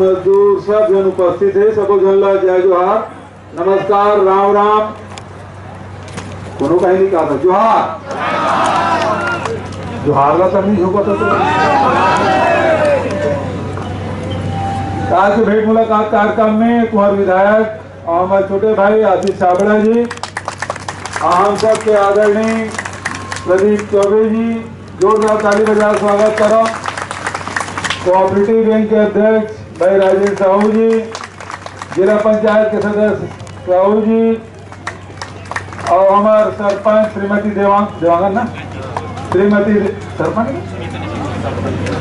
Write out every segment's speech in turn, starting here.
मजदूर सब जन उपस्थित है। सबको जनला जय जोहार, नमस्कार, राम राम। कोनो कहीं नहीं कहा था जोहार जोहार ला तब नहीं होगा तो आज के भेंट मुलाकात कार्यक्रम में कुंवर विधायक और हमारे छोटे भाई आशीष छाबड़ा जी, हम सब के आदरणीय प्रदीप चौबे जी, जोरदार ताली बजा स्वागत करो। कोऑपरेटिव बैंक के अध्यक्ष भाई राजेश साहू जी, जिला पंचायत के सदस्य साहू जी और हमारे सरपंच श्रीमती देवांगन ना श्रीमती सरपंच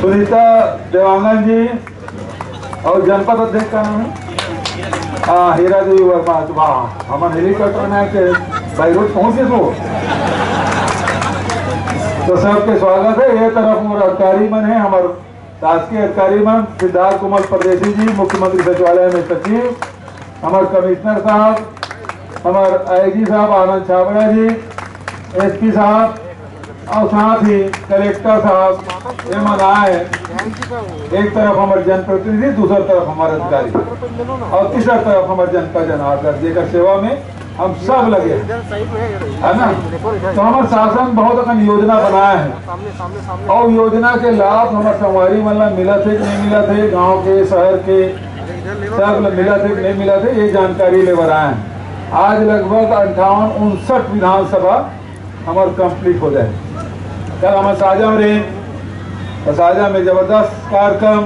सुनीता देवांगन जी और जनपद अध्यक्ष का नाम है हीरा देवी वर्मा। वाह, हमारे हेलीकॉप्टर में के भाई रोज पहुंचे तो सबके स्वागत है। ये तरफ हमारा अधिकारी मन है, हमारे शासकीय अधिकारी मन सिद्धार्थ कुमार परदेसी जी, मुख्यमंत्री सचिवालय में सचिव, हमारे कमिश्नर साहब, हमारे आईजी साहब आनंद छाबड़ा जी, एसपी साहब और साथ ही कलेक्टर साहब, ये मन आए। एक तरफ हमारे जनप्रतिनिधि, दूसरी तरफ हमारे अधिकारी और तीसरा तरफ हमारे जनता जनार्दन जी का सेवा में हम सब लगे है ना। तो हमारे शासन बहुत अपन योजना बनाया है और योजना के लाभ हमारे संगवारी मतलब मिला थे कि नहीं मिला थे, गांव के शहर के सब मिला थे कि नहीं मिला थे, ये जानकारी ले बनाए हैं। आज लगभग 58-59 विधानसभा हमारे कंप्लीट हो जाए। कल हमारे साजा में रहे तो साजा में जबरदस्त कार्यक्रम,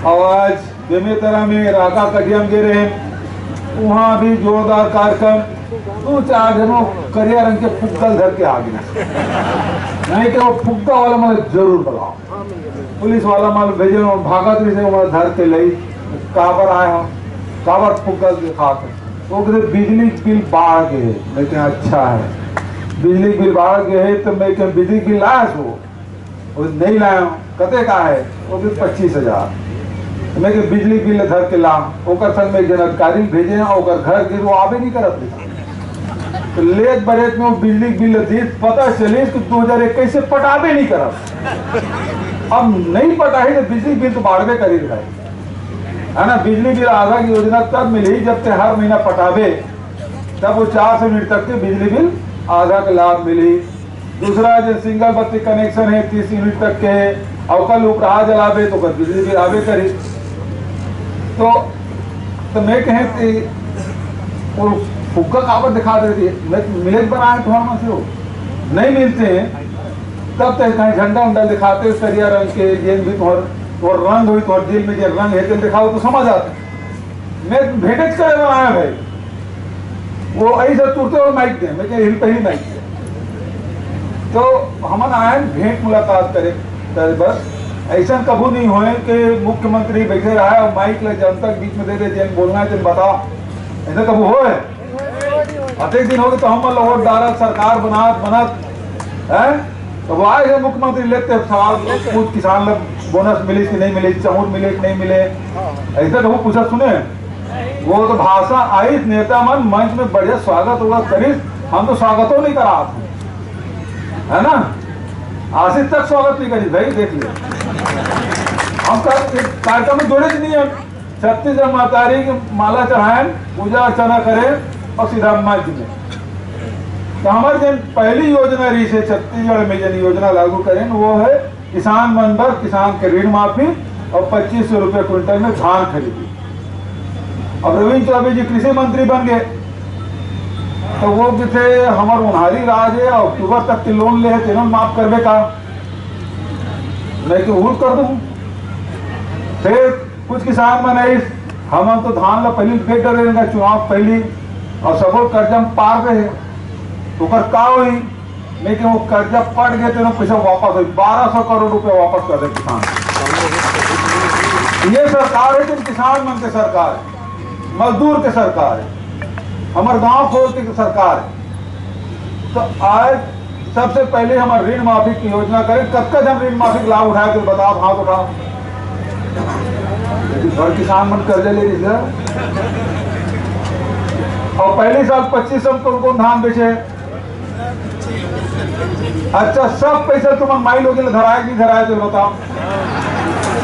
और आज बेमेतरा में राका कटियम गिरे वहाँ भी जोरदार कार्यक्रम। 2-4 जनों करिया रंग के फुग्गल धर के आ गया, नहीं कि वो फुग्गा वाला मतलब जरूर बताओ, पुलिस वाला माल भेजे भागत से वहाँ धर के लई काबर आए हो, काबर फुग्गल दिखा के वो कहते बिजली बिल बाढ़ गए। मैं क्या अच्छा है, बिजली बिल बाढ़ गए तो मैं क्या बिजली बिल लाया सो नहीं लाया, कते का है वो भी 25,000। मैं के बिजली बिल धर के लाम ओकर संग में जन अधिकारी भेजे और घर गिर वो आवे नहीं करत तो लेट बरेत में वो बिजली बिल दी, पता चले कि 2021 से पटावे नहीं करत। अब नहीं पटाई तो बिजली बिल तो बाढ़वे करी है ना। बिजली बिल आधा की योजना तब मिली जब ते हर महीना पटावे, तब वो 400 यूनिट तक के बिजली बिल आधा का लाभ मिली। दूसरा जो सिंगल बत्ती कनेक्शन है 30 यूनिट तक के, और कल उपराह जलावे तो बिजली बिल आवे करी। तो मैं कहे वो फुग्गा काबर दिखा देती है, मैं मिले बनाए थोड़ा से हो नहीं मिलते हैं, तब तक कहीं झंडा उंडा दिखाते करिया रंग के, जेन भी तो रंग हुई तो दिल में जो रंग है तो दिखाओ तो समझ आते। मैं भेंट करे बनाया भाई वो ऐसे तुरते हुए माइक दे, मैं हिल पहली माइक दे तो हम आए भेंट मुलाकात करे। बस ऐसा कभी नहीं होए कि मुख्यमंत्री बैठे रहा है और माइक ले जनता के बीच में दे दे, जन बोलना है जन बताओ, ऐसा कभी होए? अतेक दिन हो गए तो हम लोग डारा सरकार बनत है तो वो आए हैं मुख्यमंत्री लेते सवाल पूछ, किसान लोग बोनस मिले कि नहीं मिले, चौर मिले कि नहीं मिले, ऐसा कभी पूछा सुने? वो तो भाषा आई नेता मन मंच में बढ़िया स्वागत होगा करी, हम तो स्वागत नहीं करा है ना। आशीष तक स्वागत नहीं करी भाई, देख लिया हम कार्यक्रम में जोड़े नहीं है। 36 मातारी की माला चढ़ाए, पूजा अर्चना करे और सीधा मंच में। तो हमारे जन पहली योजना रही है छत्तीसगढ़ में जन योजना लागू करें वो है किसान मनबर, किसान के ऋण माफी और 2500 रुपये क्विंटल में धान खरीदी। अब रविंद्र चौबे जी कृषि मंत्री बन गए तो वो भी थे हमारे उन्हारी राज है, अक्टूबर तक के लोन ले है माफ करवे का, मैं क्यों कर दूं। फिर कुछ किसान मनाई हम तो धान ला पहली फेंक डरे चुनाव पहली और सबो कर्जा पार गए तो का हुई, लेकिन वो कर्जा पड़ गए तो पैसा वापस हुई, 1200 करोड़ रुपए वापस कर दे किसान। ये सरकार है कि किसान मन के सरकार है, मजदूर के सरकार है, हमारे गांव खोल की सरकार है। तो आज सबसे पहले हमारे ऋण माफी की योजना करें। कब तक हम ऋण माफी का लाभ उठाए तो बताओ, हाथ उठाओ। हर किसान मन कर्जा ले रही और पहले साल 2500 कौन धान बेचे। अच्छा, सब पैसा तुम माइल हो गए धराए नहीं धराए तो बताओ।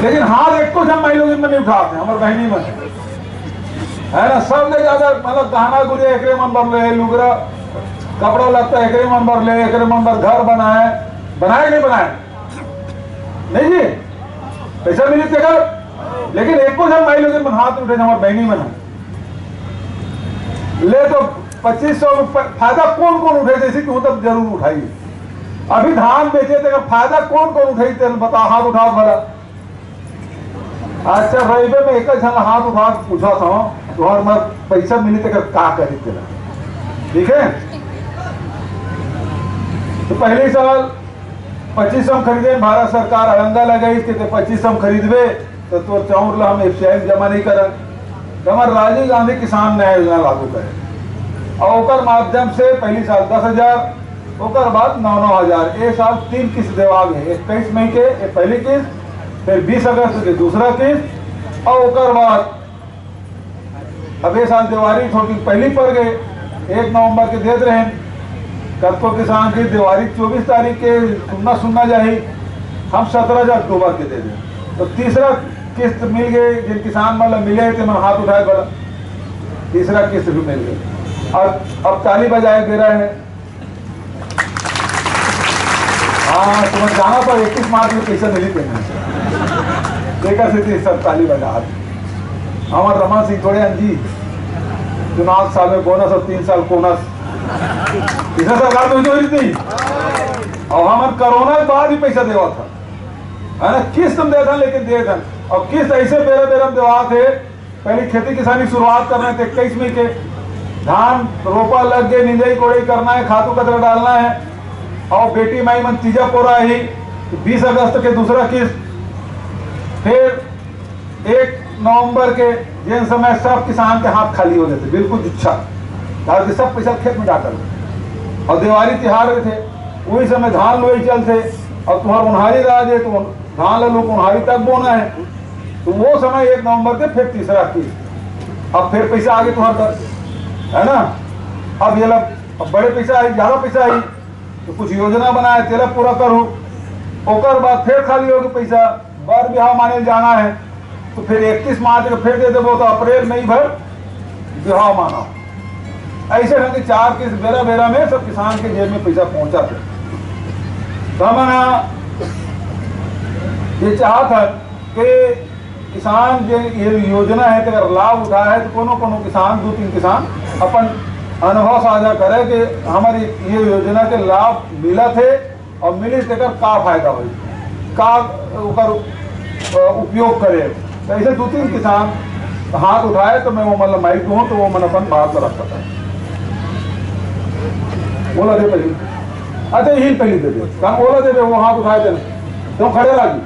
लेकिन हाथ एक को हम महिला में नहीं उठाते, हमारे बहनी मन है ना। सब ले ज्यादा मतलब गहना गुड़िया एक मन भर ले, लुगरा कपड़ा लगता है एक मन भर ले, एक मन भर घर बनाए नहीं बनाए नहीं जी, पैसा मिली कर। लेकिन एक को हम महिला मन हाथ उठे हमारे बहनी मन ले तो 2500 फायदा कौन कौन उठे, जैसे कि तब जरूर उठाइए। अभी धान बेचे थे, फायदा कौन कौन उठाई थे बता, हाथ उठाओ भला। अच्छा भाई मैं एक हाथ उठा पूछा था तुम्हारे मैं पैसा मिली थे का करी तेरा, ठीक है। तो पहले साल 2500 खरीदे, भारत सरकार अड़ंगा लगाई कि 2500 खरीदवे तो चाउर हम एफसीआई जमा नहीं कर। हमारे राजीव गांधी किसान न्याय योजना लागू करे और ओकर माध्यम से पहली साल 10,000, ओकर बाद 9,000। एक साल 3 किस्त देवा गए, 21 मई के पहली किस्त, फिर 20 अगस्त के दूसरा किस्त, और ओकर बाद अब ये साल दिवाली थोड़ी पहली पड़ गए, 1 नवंबर के देते रहे। कतको किसान की दिवाली 24 तारीख के सुनना जाही, हम 17,000 अक्टूबर के दे दें। तो तीसरा किस्त मिल गए, जिन किसान मतलब मिले थे मैं हाथ उठाए बड़ा, तीसरा किस्त भी मिल गया। और अब ताली बजाए दे रहे हैं। हाँ तुम्हें जाना पर 21 मार्च में पैसा मिली देखा से सब ताली बजा। हमारे रमन सिंह थोड़े जी चुनाव साल में बोनस और 3 साल बोनस इसे सरकार में जो थी, और हमारे कोरोना के बाद ही पैसा देवा था, है ना। किस्त हम दे था लेकिन दे था, और किस्त ऐसे बेरा देवा थे। पहले खेती किसानी शुरुआत कर रहे थे 21 में के, धान रोपा लग गए, निंदाई कोड़ाई करना है, खादू कचरा डालना है, और बेटी माई मन तीजा पोरा ही 20 अगस्त के दूसरा किस्त, फिर 1 नवंबर के जिन समय सब किसान के हाथ खाली हो जाते बिल्कुल इच्छा, सब पैसा खेत में डाल, और दिवाली तिहार थे वही समय धान लोई चलते, और तुम्हारा उन्हारी राज है तो धान लो उन्हारी तक बोना है, तो वो समय 1 नवंबर के फिर तीसरा किस्त। अब फिर पैसा आगे तुम्हारा है ना। अब ये अब बड़े पैसा आई, ज्यादा पैसा आई तो कुछ योजना बनाए तेरा पूरा करूँ, ओकर बाद फिर खाली होगी पैसा, बर ब्याह माने जाना है तो फिर 31 मार्च को फिर दे देवो, तो अप्रैल मई भर ब्याह मानो। ऐसे ढंग के 4 किस्त बेरा में सब किसान के जेब में पैसा पहुंचा थे। तो हमारा ये चाहत है कि किसान जो ये योजना है कि अगर लाभ उठाया है तो कोनो किसान 2-3 किसान अपन अनुभव साझा करे कि हमारी ये योजना के लाभ मिला थे और मिली तेकर का फायदा हुई, का उपयोग करे। तो ऐसे 2-3 किसान हाथ उठाए तो मैं वो मतलब माइक दूँ तो वो मन अपन बात रख सकता है। बोला दे पहले, अच्छा यही पहले दे दे काम, बोला दे वो हाथ उठाए थे तो खड़े लागी।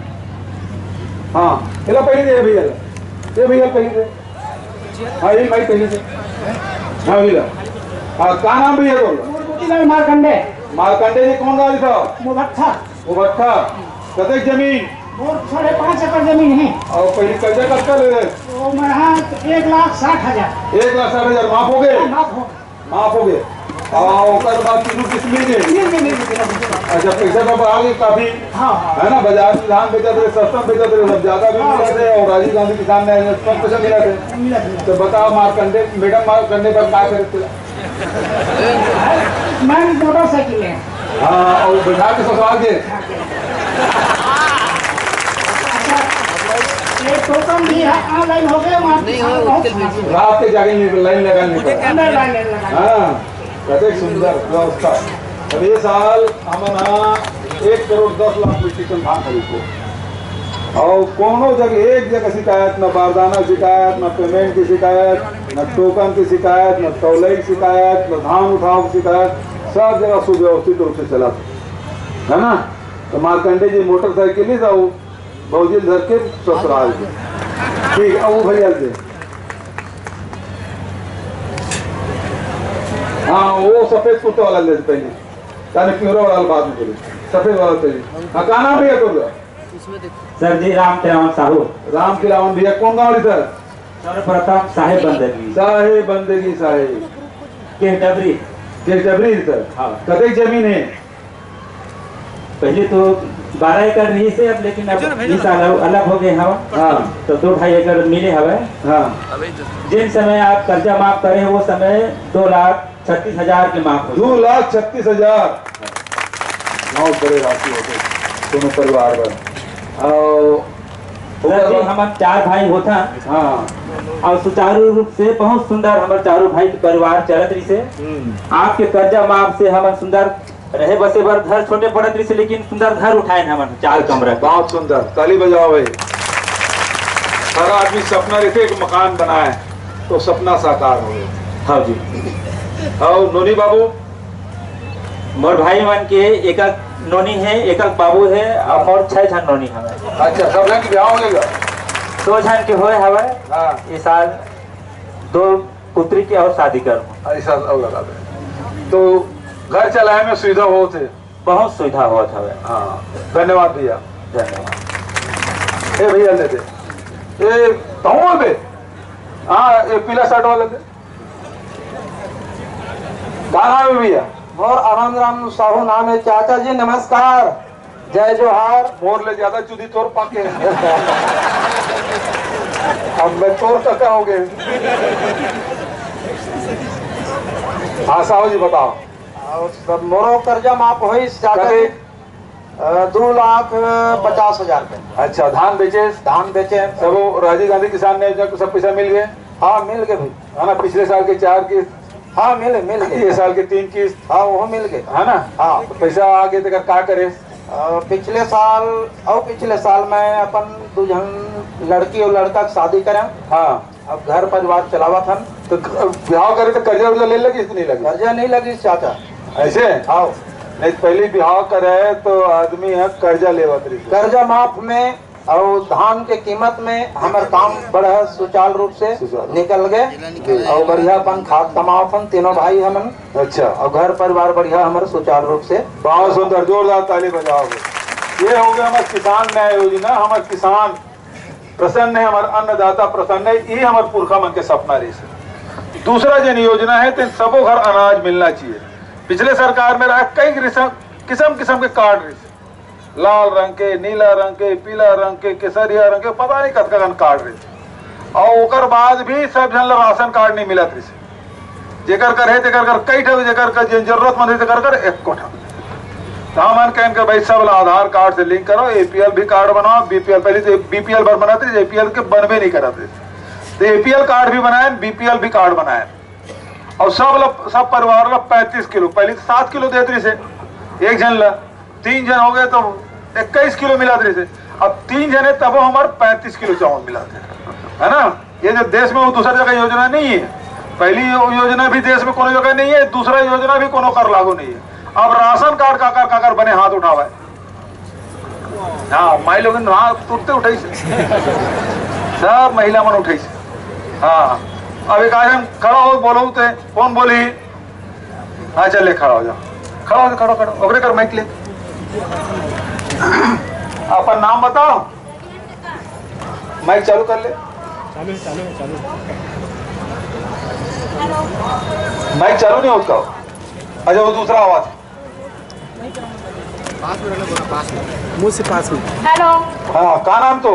हाँ इला पहले दे भैया, ये भैया पहले दे। हाँ यही माइक पहले दे। हाँ भैया, हाँ का नाम भैया बोल? मारकंडे जी कौन गाड़ी था? मुबट्ठा। कतक जमीन? 5.5 एकड़ जमीन है। और पहले कर्जा कब ले रहे? 1,60,000। 1,60,000 माफ हो गए? माफ हो गए। बाद तीनों किस्त मिल गए। अच्छा पैसा तो आगे काफी है ना, बाजार में धान बेचा थे, सस्ता बेचा थे, सब ज्यादा भी मिला थे, और राजीव गांधी किसान ने कम पैसा मिला थे। तो बताओ मारकंडे मैडम मारकंडे पर क्या करते? मोटरसाइकिल है। हाँ और बैठा के ससुराल के टोकन भी ऑनलाइन हो गए, रात के जाके लाइन लगाने। हाँ कते सुंदर व्यवस्था। अब ये साल हमारा 1,10,00,000 मीट्रिक टन धान खरीदो, और कोनो जगह एक जगह शिकायत, न बारदाना शिकायत, न पेमेंट की शिकायत, न टोकन की शिकायत, न तौले की शिकायत, न धान उठाव की शिकायत, सब जगह सुव्यवस्थित रूप से चला है ना। तो मारकंडे जी मोटरसाइकिल ही जाओ बहुजिल धर के ससुराल के, ठीक है। वो भैया से हाँ वो सफेद कुर्ता वाला ले पहले, ताने प्योरा वाला बाद में बोले, सफेद वाला पहले। हाँ का नाम भैया तो सर जी? राम खिलावन साहू। राम खिलावन भैया कौन गाँव सर? सर्वप्रथम साहेब बंदगी। साहेब बंदगी साहेब के डबरी सर। हाँ कतई जमीन है? पहले तो 12 एकड़ रही से अब, लेकिन अब इस साल अलग हो गए हवा। हाँ तो 2-2.5 एकड़ मिले हवे। हाँ। जिन समय आप कर्जा माफ करे वो समय 2,36,000 के माफ हो। 2,36,000 बहुत बड़े राशि होते दोनों परिवार पर। और सर जी हम 4 भाई होता। हाँ और सुचारू रूप से बहुत सुंदर हमारे चारों भाई के परिवार चलत रही से। आपके कर्जा माफ से हम सुंदर रहे बसे बार घर छोटे पड़त रही से, लेकिन सुंदर घर उठाए हम 4 कमरा। बहुत सुंदर, ताली बजाओ भाई। हर आदमी सपना रहते एक मकान बनाए तो सपना साकार हो। हाँ जी। और नोनी बाबू मोर भाई मन के एक नोनी है, एक बाबू है और मोर 6 जन नोनी हवे। अच्छा, सब लोग ब्याह हो गया? 2 जन के होए हवे। हाँ इस साल 2 पुत्री की और शादी कर। ऐसा और लगा दे तो घर चलाए में सुविधा बहुत है। बहुत सुविधा होत हवे। हाँ धन्यवाद भैया। धन्यवाद। ए भैया ले दे ए तहुआ दे। हाँ एक पीला शर्ट वाला दे। कहाँ है भैया? और आनंद राम साहू नाम है। चाचा जी नमस्कार, जय जोहार। मोर ले ज्यादा चुदी तोड़ पाके अब मैं तोड़ सका हो गए। हाँ साहू जी बताओ। और सब मोरो कर्जा माफ हो चाचा जी। 2,50,000 के। अच्छा, धान बेचे? धान बेचे सब वो राजीव गांधी किसान योजना को सब पैसा मिल गए? हाँ मिल गए भाई। है ना, पिछले साल के 4 किस्त, हाँ मिल गए। ये साल के 3 किस्त, हाँ वो मिल गए। है ना? हाँ तो पैसा आगे तक क्या करे? पिछले साल और पिछले साल में अपन 2 जन लड़की और लड़का की शादी करें। हाँ अब घर परिवार चलावा था तो ब्याह करे तो कर्जा वर्जा ले लगी कि नहीं लगी? कर्जा नहीं लगी चाचा। ऐसे हाँ नहीं, पहले ब्याह करे तो आदमी है कर्जा लेवत रही। कर्जा माफ में और धान के कीमत में हमारे काम बड़ा सुचारू रूप से निकल गए और बढ़िया अपन खाद कमाओ तीनों भाई हमन। अच्छा, और घर परिवार बढ़िया हमारे सुचारू रूप से। बहुत सुंदर, जोरदार ताली बजाओगे। ये हो गया हमारे किसान न्याय योजना। हमारे किसान प्रसन्न है, हमारे अन्नदाता प्रसन्न है। ये हमारे पुरखा मन के सपना रही। दूसरा जन योजना है तो सबो घर अनाज मिलना चाहिए। पिछले सरकार में रहा कई किस्म के कार्ड रही, लाल रंग के, नीला रंग के, पीला रंग के, केसरिया रंग के, पता नहीं कतका कार्ड रही। और ओकर बाद भी सब जन राशन कार्ड नहीं मिलत रही। जेकर कर है तेकर कर कई ठो, जेकर कर जरूरतमंद है तेकर कर एक कोठा। हमन कहन के भाई सब आधार कार्ड से लिंक करो, एपीएल भी कार्ड बनाओ। बीपीएल पहले तो बीपीएल भर बनाते थे, एपीएल के बनबे नहीं कराते तो एपीएल कार्ड भी बनाए, बीपीएल भी कार्ड बनाए। और सब परिवार ला 35 किलो, पहले 7 किलो देते रही से एक जन ला। 3 जन हो गए तो 21 किलो मिला रही से। अब 3 जन है तब हमारे 35 किलो चावल मिलाते है ना। ये जो देश में वो दूसरी जगह योजना नहीं है। पहली योजना भी देश में कोनो जगह नहीं है, दूसरा योजना भी कोनो कर लागू नहीं है। अब राशन कार्ड काकर बने हाथ उठावा है। हाँ माई लोग हाथ तुरते उठाई से, सब महिला मन उठाई से। हाँ अब एक आज हम खड़ा हो बोलो तो कौन बोली? हाँ चले खड़ा हो जाओ, खड़ा ओकरे कर माइक ले। अपन नाम बताओ, माइक चालू कर ले। माइक चालू नहीं होता। अच्छा वो दूसरा आवाज मुंह से पास में। हेलो, हाँ का नाम तो?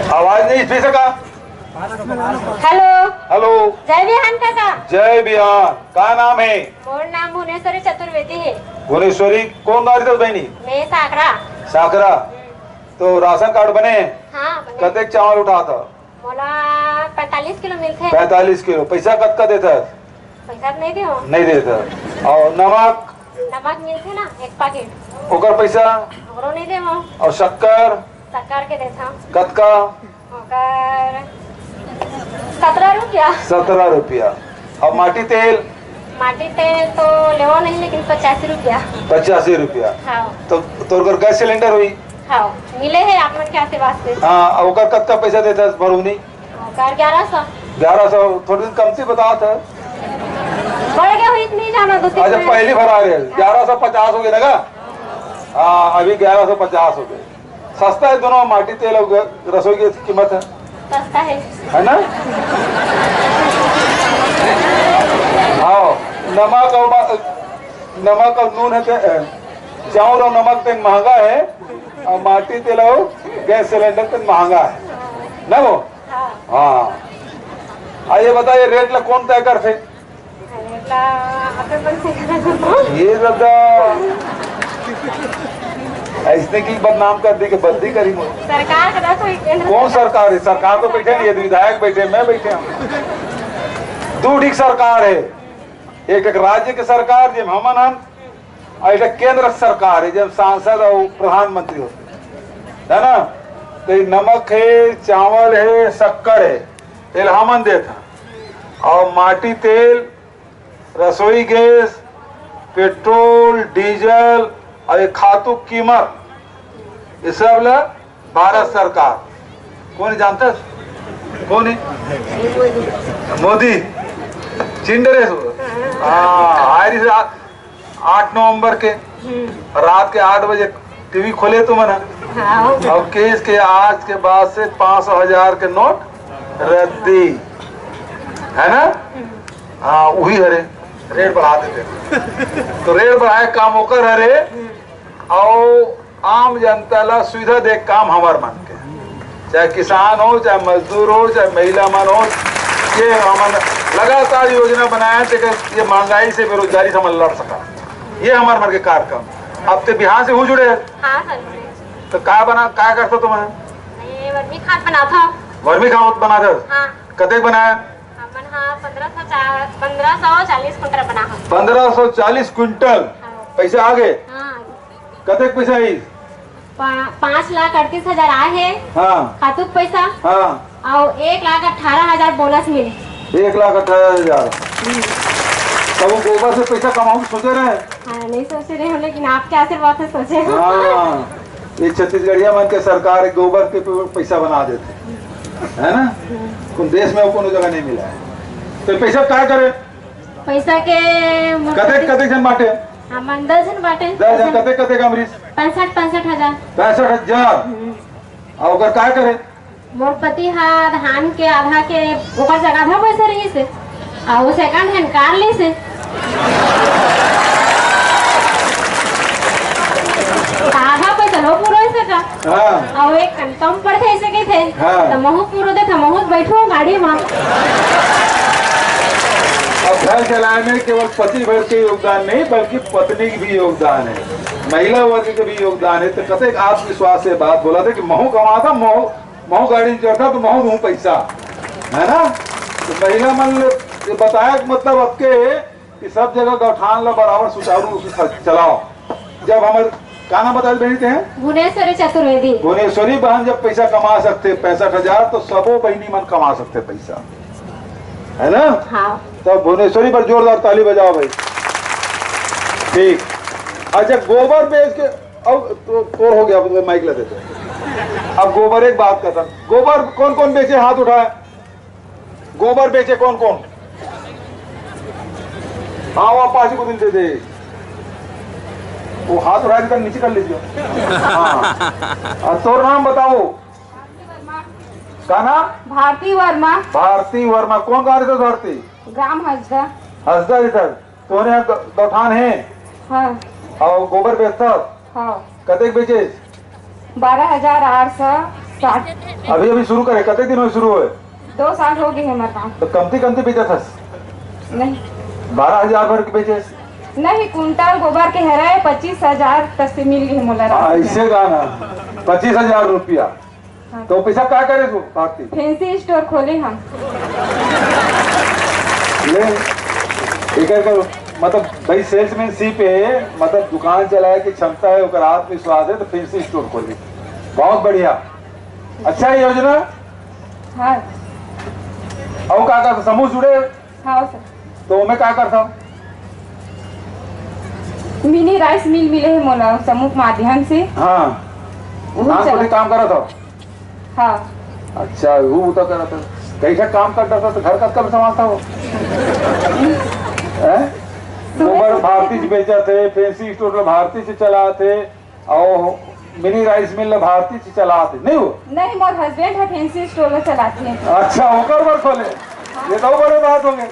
आवाज नहीं इस का। हेलो हेलो, जय बिहान काका। जय बिहान। का नाम है? मोर नाम भुवनेश्वरी चतुर्वेदी है। भुवनेश्वरी कौन गाड़ी तो बहनी? मैं साकरा। साकरा। तो राशन कार्ड बने? हाँ बने। कतेक चावल उठा था? मोला 45 किलो मिलते। 45 किलो। पैसा कतका देता है? पैसा नहीं दे हो? नहीं देता। और नमक मिलते ना 1 पैकेट, ओकर पैसा? ओकरो नहीं दे हो। और शक्कर सरकार के देता कतका? ओकर 17 रुपया। 17 रुपया। और माटी तेल? माटी तेल तो लेवो नहीं, लेकिन 85 रुपया। 85 रुपया। हाँ तो तोर गैस सिलेंडर हुई? हाँ मिले है आप मन क्या से वास्ते। हाँ ओकर कतका पैसा देता है भरूनी? ओकर 1100। 1100। थोड़ी दिन कम से बता था। बढ़ गया हुई इतनी जाना दो अच्छा पहली भर आ गए 1150 हो गए ना? हाँ अभी 1150 हो गए। सस्ता है दोनों, माटी तेल और रसोई की कीमत है। सस्ता है ना? हाँ नमक और नून है चावल और नमक तेल महंगा है और माटी तेल और गैस सिलेंडर तेल महंगा है ना वो। हाँ आइए बताइए रेट ला कौन तय करते ये दादा ऐसने की बदनाम कर दी कि बदली करी सरकार का कोई केंद्र कौन सरकार है? सरकार तो बैठे नहीं है, विधायक बैठे, मैं बैठे हम। दो ठीक सरकार है, एक राज्य की सरकार जब हमन और एक केंद्र सरकार है जब सांसद और प्रधानमंत्री होते है ना। तो नमक है, चावल है, शक्कर है, तेल हमन देता और माटी तेल, रसोई गैस, पेट्रोल, डीजल और खातू कीमत ये सब ला भारत सरकार। कौन जानता है? कौन है? मोदी चिंडरे 8 नवंबर के रात के 8 बजे टीवी खोले तो मना और केस के आज के बाद से 500,000 के नोट रद्दी है ना। हाँ वही हरे रेट बढ़ा देते तो रेट बढ़ाए काम होकर हरे और आम जनता ला सुविधा दे काम हमार मन के, चाहे किसान हो, चाहे मजदूर हो, चाहे महिला मन हो। ये हम लगातार योजना बनाया कि ये महंगाई से बेरोजगारी से हम लड़ सका। ये हमारे मन के कार्यक्रम। अब तो बिहार से हो जुड़े हाँ सर तो क्या करता तुम्हें? वर्मी खाद बना था। वर्मी खाद बना था? हाँ। कतेक बनाया? 1540 कुंटल बना। 1540 क्विंटल पैसे आ गए? हाँ। कतेक पैसा आई? 5,38,000 आए हैं। हाँ। खातू पैसा। हाँ। और 1,18,000 बोनस मिले। 1,18,000। तब वो गोबर से पैसा कमाऊं सोचे रहे? हाँ नहीं सोचे रहे हैं लेकिन आपके आशीर्वाद से सोचे। हाँ ये छत्तीसगढ़िया मन के सरकार गोबर के पैसा बना देते है ना। कोई देश में कोनो जगह नहीं मिला है। तो पैसा क्या करे? पैसा के कतेक जन बांटे? हम 10 जन बांटे। 10 जन कतेक अमरीश? 65,000। 65,000 और अगर क्या करे? मोर पति हा धान के आधा के ऊपर से आधा पैसा रही से और वो सेकंड हैंड कार ली से आधा पैसा लो पूरा ऐसे का। हाँ। और एक कम पड़ते ऐसे के थे। हाँ। तो महू पूरा दे था महू बैठो गाड़ी में। अब घर चलाने में केवल पति भर के योगदान नहीं बल्कि पत्नी की भी योगदान है, महिला वर्ग के भी योगदान है। तो कतेक आत्मविश्वास से बात बोला था कि महू कमाता महू गाड़ी चढ़ता तो महू पैसा है ना। तो महिला मन बताया मतलब आपके कि सब जगह गौठान ला बराबर सुचारू रूप से चलाओ। जब हमारे क्या नाम बता रहे हैं? भुवनेश्वरी चतुर्वेदी। भुवनेश्वरी बहन जब पैसा कमा सकते 65,000 तो सबो बहनी मन कमा सकते पैसा है ना। हाँ। तो भुवनेश्वरी पर जोरदार ताली बजाओ भाई। ठीक। अच्छा गोबर बेच के अब तो हो गया तो माइक लेते थे। अब गोबर एक बात करता, गोबर कौन कौन बेचे? हाथ उठाए। गोबर बेचे कौन कौन? हाँ वो 5 को दिल दे वो हाथ उठाए कर नीचे कर लीजिए। हाँ तो नाम बताओ। का नाम? भारती वर्मा। भारती वर्मा कौन गा रहे थे? भारती ग्राम हसदा। हसदा इधर तो गौठान है। हाँ। और गोबर बेचता? हाँ। कतेक बेचे? 12,860। अभी शुरू करे? कतेक दिन में शुरू हुए? 2 साल हो गए हमारे काम। तो कमती बेचा था? नहीं 12,000 भर के बेचे? नहीं कुंटल गोबर के है 25,000 तक से मिल गई मोला। ऐसे गाना 25,000 रुपया। हाँ। तो पैसा क्या करे तू? फैंसी स्टोर खोले हम। ले एक मतलब भाई सेल्समैनशिप है, मतलब दुकान चलाए की क्षमता है, आत्मविश्वास है तो फैंसी स्टोर खोले। बहुत बढ़िया, अच्छा योजना। हाँ। और क्या करता? समूह जुड़े? हाँ सर। तो मैं क्या करता हूँ? मिनी राइस मिल मिले है मोला समूह माध्यम से। हाँ काम करा था। हाँ। अच्छा वो तो करा था कैसा काम करता था? तो घर का कब संभालता हो? गोबर भारती से बेचा थे, फैंसी स्टोर भारती से चलाते और मिनी राइस मिल भारती से चलाते नहीं हो? नहीं मोर हस्बैंड है फैंसी स्टोर चलाते हैं। अच्छा होकर खोले। ये तो बड़े बात हो गए।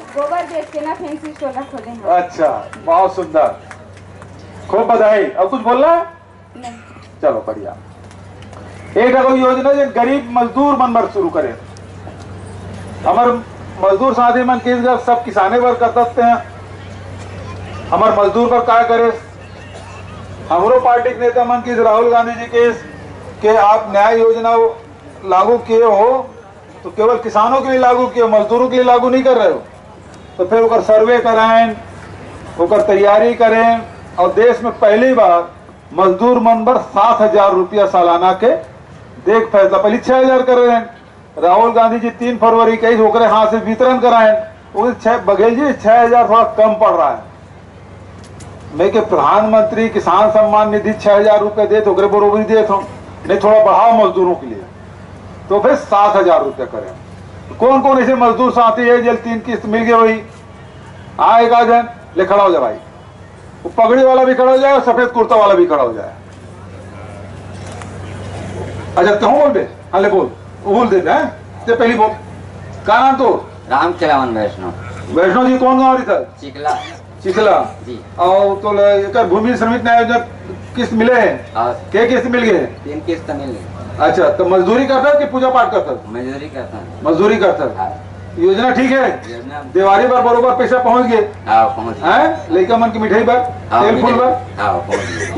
गोबर बेच के ना फैंसी स्टोर खोले हैं। अच्छा, बहुत सुंदर, खूब बधाई। अब कुछ बोलना है? नहीं। चलो बढ़िया। एक अगर योजना जो गरीब मजदूर मन पर शुरू करे, हमारे मजदूर साथी मन के सब किसाने पर कर सकते हैं, हमारे मजदूर पर क्या करे। हमारो पार्टी के नेता मन की राहुल गांधी जी के आप न्याय योजना लागू किए हो तो केवल किसानों के लिए लागू किए, मजदूरों के लिए लागू नहीं कर रहे हो। तो फिर उकर सर्वे कराएं, उकर तैयारी करें, और देश में पहली बार मजदूर मन पर 7,000 रुपया सालाना के देख फैसला, पहले 6,000 कर रहे हैं। राहुल गांधी जी 3 फरवरी के होकर हाथ से वितरण कराएं, बघेल जी 6,000 थोड़ा कम पड़ रहा है। मैं के प्रधानमंत्री किसान सम्मान निधि 6,000 रुपये दे तो बरोबरी दे तो नहीं, थोड़ा बढ़ाओ मजदूरों के लिए, तो फिर 7,000 रुपये करें। कौन कौन ऐसे मजदूर साथी है जल 3 किस्त मिल गए, वही आएगा जन ले खड़ा हो जाए भाई, वो पगड़ी वाला भी खड़ा हो जाए और सफेद कुर्ता वाला भी खड़ा हो जाए। अच्छा कहूँ बोल दे, हाँ ले बोल दे ते पहली बोल। क्या नाम तो? राम खिलावन वैष्णव। वैष्णव जी कौन गाँव था? चिकला चिखला जी। और तो भूमि श्रमिक न्याय योजना किस्त मिले हैं? क्या किस्त मिल गए? 3 किस्त मिल गई। अच्छा, तो मजदूरी करता कि पूजा पाठ करता? मजदूरी करता है। मजदूरी करता। योजना ठीक है, दिवाली पर बरोबर पैसा पहुंच गए? पहुंच गए। लड़का मन की मिठाई पर, तेल फूल पर,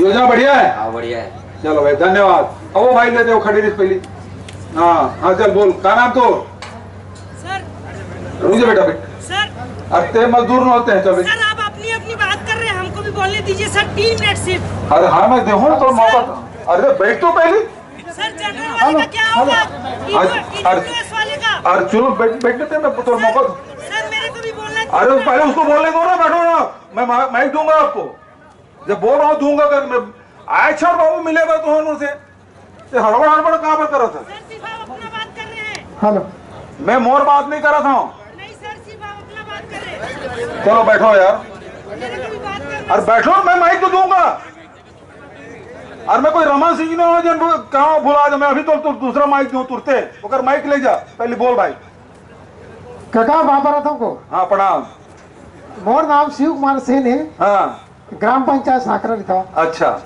योजना बढ़िया है। बढ़िया है। चलो भाई धन्यवाद। अब वो भाई लेते हो खड़ी रही पहली। हाँ चल बोल, क्या नाम तो? सर। रुक जा बेटा सर। अरे मजदूर न होते हैं। चल सर आप अपनी बात कर रहे हैं, हमको भी बोलने दीजिए सर, 3 मिनट सिर्फ। अरे हाँ मैं देखूँ तो मौका। अरे बैठ तो पहले। सर जनरल वाले का क्या होगा? ईडब्ल्यूएस वाले का। अरे चलो बैठने दे, मैं तो मौका। सर मेरे को भी बोलना है। अरे पहले उसको बोलने दो ना, बैठो ना, मैं माइक दूंगा आपको, जब बोल रहा हूँ दूंगा। कर मैं अच्छा बाबू मिलेगा तो उनसे हड़बड़ कहाँ पर कर रहा था? सर सिर्फ आप अपना बात कर रहे हैं। हेलो, मैं मोर बात नहीं कर रहा था। नहीं सर सिर्फ आप अपना बात कर रहे हैं। चलो बैठो यार। मेरे को भी बात करना। अरे बैठो, मैं माइक तो दूंगा। अरे मैं कोई रमन सिंह ने हो जन कहाँ भुला जा, मैं अभी तो दूसरा माइक दूं तुरते ओकर माइक ले जा। पहले बोल भाई। काका वहाँ पर आता हूँ। हाँ प्रणाम। मोर नाम शिव कुमार सेन है। हाँ ग्राम पंचायत साकरा लिखा। अच्छा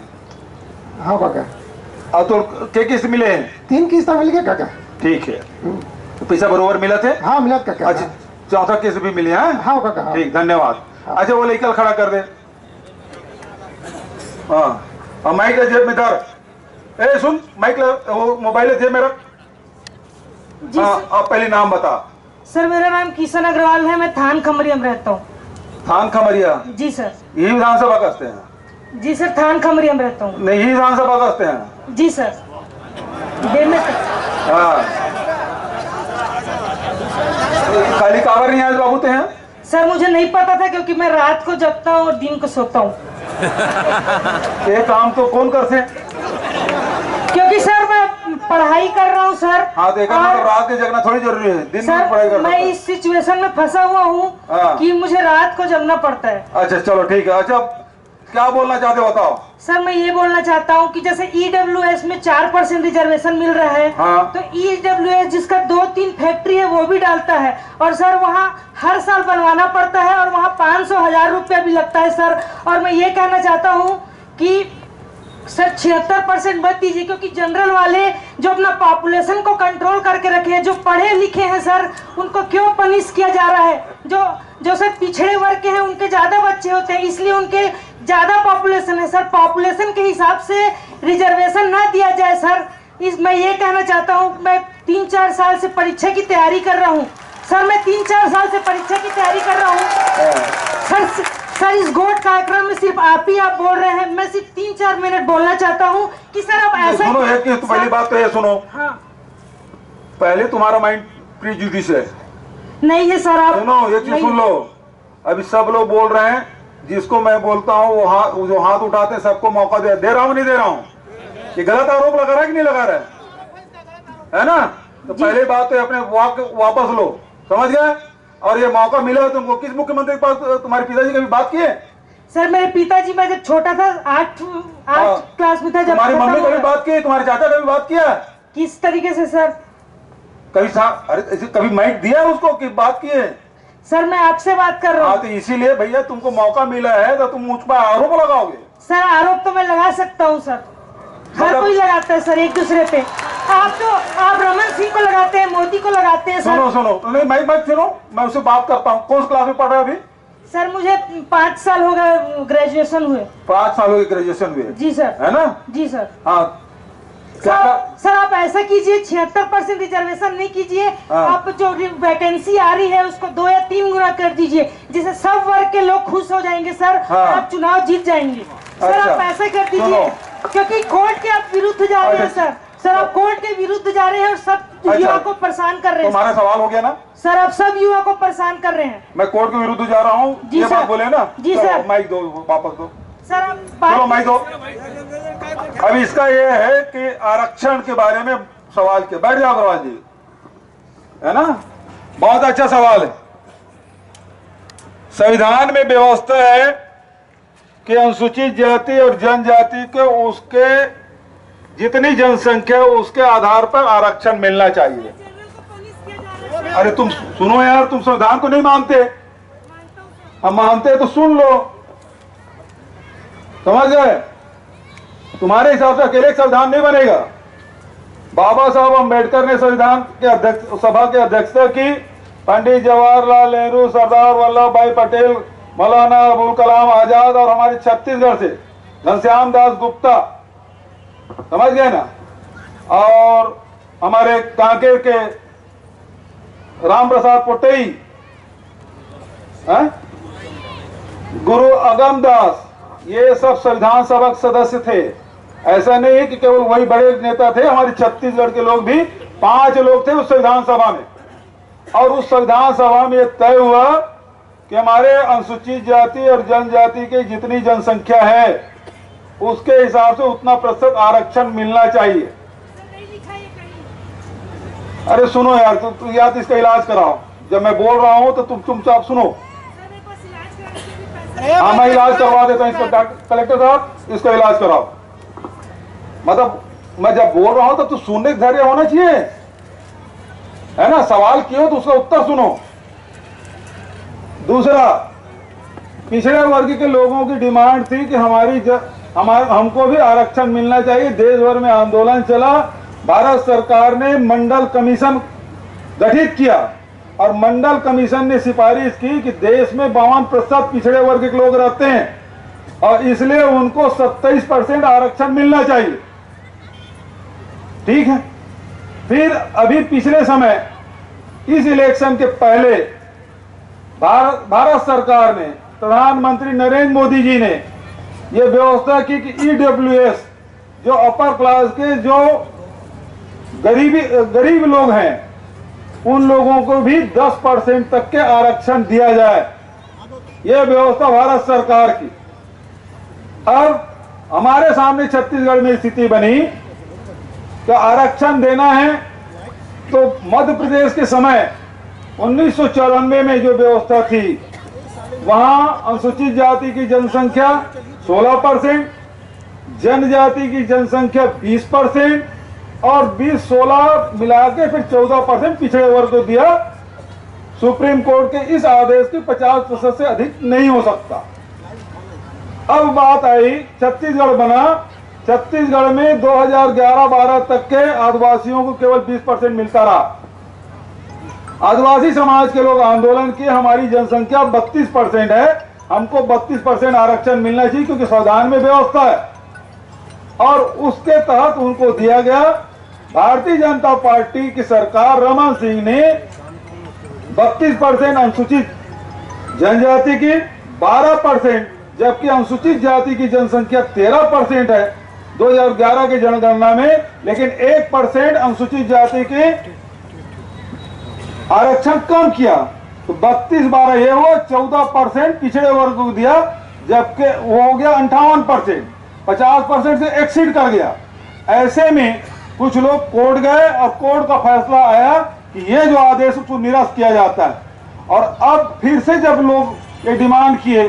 हाँ काका। और तो के किस्त मिले हैं? 3 किस्त मिल गए काका। ठीक है, तो पैसा बरोबर मिला थे? हाँ मिला काका। अच्छा, चौथा किस्त भी मिली है? हाँ काका। ठीक धन्यवाद। अच्छा वो लेकर खड़ा कर दे। हाँ और माइक जेब में धर। ए सुन, माइक वो मोबाइल जेब में रख। हाँ अब पहले नाम बता। सर मेरा नाम किशन अग्रवाल है, मैं थान खमरिया में रहता हूँ। थान खमरिया? जी सर। यही विधानसभा कसते हैं? जी सर थान खमरिया में रहता हूँ। नहीं विधानसभा कसते हैं? जी सर। हाँ खाली कावर नहीं आज बाबू हैं? सर मुझे नहीं पता था, क्योंकि मैं रात को जगता हूँ और दिन को सोता हूँ। ये काम तो कौन करते? क्योंकि सर मैं पढ़ाई कर रहा हूँ सर। हाँ देखा मतलब रात के जगना थोड़ी जरूरी है, दिन में पढ़ाई करना। मैं इस सिचुएशन में फंसा हुआ हूँ कि मुझे रात को जगना पड़ता है। अच्छा चलो ठीक है। अच्छा क्या बोलना चाहते हो बताओ। सर मैं ये बोलना चाहता हूँ कि जैसे ईडब्ल्यूएस में 4% रिजर्वेशन मिल रहा है। हाँ। तो ईडब्ल्यूएस जिसका 2-3 फैक्ट्री है वो भी डालता है, और सर वहाँ हर साल बनवाना पड़ता है, और वहाँ 500,000 रुपया भी लगता है सर। और मैं ये कहना चाहता हूँ कि सर 76% मत दीजिए, क्योंकि जनरल वाले जो अपना पॉपुलेशन को कंट्रोल करके रखे हैं, जो पढ़े लिखे हैं सर, उनको क्यों पनिश किया जा रहा है? जो सर पिछड़े वर्ग के हैं उनके ज्यादा बच्चे होते हैं, इसलिए उनके ज्यादा पॉपुलेशन है सर। पॉपुलेशन के हिसाब से रिजर्वेशन ना दिया जाए सर। मैं ये कहना चाहता हूँ, मैं 3-4 साल से परीक्षा की तैयारी कर रहा हूँ सर। मैं 3-4 साल से परीक्षा की तैयारी कर रहा हूँ सर। इस गोट कार्यक्रम में सिर्फ आप बोल रहे हैं। मैं सिर्फ 3-4 मिनट बोलना चाहता हूँ कि सर आप ऐसा सुनो है कि पहली बात तो ये सुनो। हाँ। पहले तुम्हारा माइंड प्रीजुडिस है नहीं है सर। आप सुनो ये चीज सुन लो। अभी सब लोग बोल रहे हैं, जिसको मैं बोलता हूँ वो जो हाथ उठाते हैं सबको मौका दे रहा हूँ नहीं दे रहा हूँ? ये गलत आरोप लगा रहा है कि नहीं लगा रहा है ना? तो पहले बात है अपने वापस लो, समझ गए? और ये मौका मिला तुमको। किस मुख्यमंत्री के पास तुम्हारे पिताजी कभी बात किए? सर मेरे पिताजी मैं जब छोटा था 8 क्लास में था, जब तुम्हारी मम्मी कभी बात की? तुम्हारे चाचा कभी बात किया? किस तरीके से सर? कभी अरे कभी माइक दिया उसको कि बात किए? सर मैं आपसे बात कर रहा हाँ हूँ। तो इसीलिए भैया तुमको मौका मिला है तो तुम मुझ पर आरोप लगाओगे। सर आरोप तो मैं लगा सकता हूँ सर, हर मतलब- कोई लगाता है सर एक दूसरे पे। आप रमन सिंह को लगाते हैं, मोदी को लगाते हैं सर। सुनो नहीं मैं सुनो, मैं उससे बात करता हूँ। कौन सी क्लास में पढ़ रहा है अभी? सर मुझे 5 साल हो गए ग्रेजुएशन हुए। 5 साल हो गए ग्रेजुएशन हुए? जी सर। है ना? जी सर। हाँ सर आप ऐसा कीजिए, 76% रिजर्वेशन नहीं कीजिए, हाँ। आप जो वैकेंसी आ रही है उसको 2 या 3 गुना कर दीजिए, जिससे सब वर्ग के लोग खुश हो जाएंगे सर। हाँ। आप चुनाव जीत जाएंगे सर। अच्छा। आप ऐसा कर दीजिए, सुनो। क्योंकि कोर्ट के आप विरुद्ध जा रहे हैं अच्छा। सर आप कोर्ट के विरुद्ध जा रहे हैं और सब अच्छा। युवा को परेशान कर रहे हैं तुम्हारा सवाल हो गया ना? सर। आप सब युवा को परेशान कर रहे हैं। मैं कोर्ट के विरुद्ध जा रहा हूँ, जी ये सर। बात बोले ना? जी चलो, सर। माइक दो, वापस दो। सर आप चलो माइक दो। अब इसका ये है कि आरक्षण के बारे में सवाल किया। बैठ जाओ अग्रवाल जी, है ना? बहुत अच्छा सवाल है। संविधान में व्यवस्था है कि अनुसूचित जाति और जनजाति के उसके जितनी जनसंख्या है उसके आधार पर आरक्षण मिलना चाहिए। अरे तुम सुनो यार, तुम संविधान को नहीं मानते? हम मानते तो सुन लो, समझ गए? तुम्हारे हिसाब से अकेले संविधान नहीं बनेगा। बाबा साहब अम्बेडकर ने संविधान के अध्यक्ष सभा की अध्यक्षता की। पंडित जवाहरलाल नेहरू, सरदार वल्लभ भाई पटेल, मौलाना अबुल कलाम आजाद और हमारे छत्तीसगढ़ से घनश्याम दास गुप्ता, समझ गए ना? और हमारे कांकेर के राम प्रसाद पोटई, गुरु अगम दास, ये सब संविधान सभा के सदस्य थे। ऐसा नहीं है कि केवल वही बड़े नेता थे, हमारे छत्तीसगढ़ के लोग भी 5 लोग थे उस संविधान सभा में। और उस संविधान सभा में यह तय हुआ कि हमारे अनुसूचित जाति और जनजाति की जितनी जनसंख्या है उसके हिसाब से उतना प्रतिशत आरक्षण मिलना चाहिए। अरे सुनो यार, तुम या तो इसका इलाज कराओ। जब मैं बोल रहा हूं तो तुम चुपचाप सुनो। हाँ मैं इलाज करवा देता हूँ इसका। कलेक्टर साहब इसका इलाज कराओ। मतलब मैं जब बोल रहा हूं तो सुनने का धैर्य होना चाहिए, है ना? सवाल किए तो उसका उत्तर सुनो। दूसरा, पिछड़े वर्ग के लोगों की डिमांड थी कि हमको भी आरक्षण मिलना चाहिए। देश भर में आंदोलन चला। भारत सरकार ने मंडल कमीशन गठित किया और मंडल कमीशन ने सिफारिश की कि देश में 52% पिछड़े वर्ग के लोग रहते हैं और इसलिए उनको 27% आरक्षण मिलना चाहिए। ठीक है। फिर अभी पिछले समय इस इलेक्शन के पहले भारत सरकार ने, प्रधानमंत्री नरेंद्र मोदी जी ने यह व्यवस्था की कि EWS जो अपर क्लास के जो गरीब लोग हैं उन लोगों को भी 10% तक के आरक्षण दिया जाए। यह व्यवस्था भारत सरकार की। अब हमारे सामने छत्तीसगढ़ में स्थिति बनी कि आरक्षण देना है तो मध्य प्रदेश के समय 1994 में जो व्यवस्था थी वहां अनुसूचित जाति की जनसंख्या 16%, जनजाति की जनसंख्या 20% और 20-16 मिला के फिर 14% पिछड़े वर्ग को दिया। सुप्रीम कोर्ट के इस आदेश की 50% से अधिक नहीं हो सकता। अब बात आई, छत्तीसगढ़ बना। छत्तीसगढ़ में 2011-12 तक के आदिवासियों को केवल 20% मिलता रहा। आदिवासी समाज के लोग आंदोलन किए, हमारी जनसंख्या 32% है, हमको 32% आरक्षण मिलना चाहिए क्योंकि संविधान में व्यवस्था है। और उसके तहत उनको दिया गया। भारतीय जनता पार्टी की सरकार रमन सिंह ने 32% अनुसूचित जनजाति की, 12%, जबकि अनुसूचित जाति की जनसंख्या 13% है 2011 की जनगणना में, लेकिन 1% अनुसूचित जाति के आरक्षण कम किया। तो 32-12 ये हुआ, 14% पिछड़े वर्ग को दिया, जबकि वो हो गया 58%, 50% से एक्सीड कर गया। ऐसे में कुछ लोग कोर्ट गए और कोर्ट का फैसला आया कि ये जो आदेश उसको निरस्त किया जाता है। और अब फिर से जब लोग ये डिमांड किए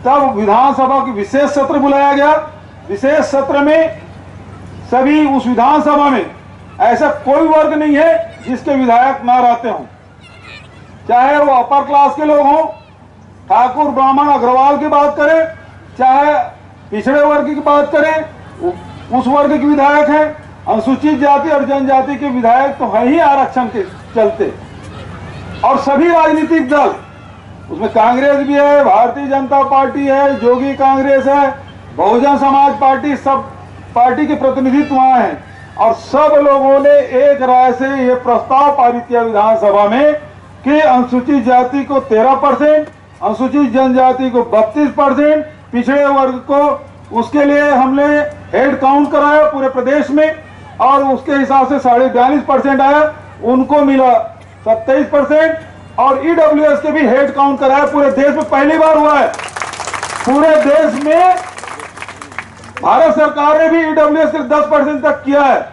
तब विधानसभा की विशेष सत्र बुलाया गया। विशेष सत्र में सभी उस विधानसभा में ऐसा कोई वर्ग नहीं है जिसके विधायक ना रहते हों। चाहे वो अपर क्लास के लोग हों, ठाकुर ब्राह्मण अग्रवाल की बात करें, चाहे पिछड़े वर्ग की बात करें, उस वर्ग के विधायक हैं, अनुसूचित जाति और जनजाति के विधायक तो है ही आरक्षण के चलते। और सभी राजनीतिक दल, उसमें कांग्रेस भी है, भारतीय जनता पार्टी है, जोगी कांग्रेस है, बहुजन समाज पार्टी, सब पार्टी के प्रतिनिधित्व वहां हैं और सब लोगों ने एक राय से यह प्रस्ताव पारित किया विधानसभा में कि अनुसूचित जाति को 13%, अनुसूचित जनजाति को 32%, पिछड़े वर्ग को उसके लिए हमने हेड काउंट कराया पूरे प्रदेश में और उसके हिसाब से 42.5% आया, उनको मिला 27% और ईडब्ल्यूएस के भी हेड काउंट कराया। पूरे देश में पहली बार हुआ है, पूरे देश में भारत सरकार ने भी ईडब्ल्यूएस के 10% तक किया है,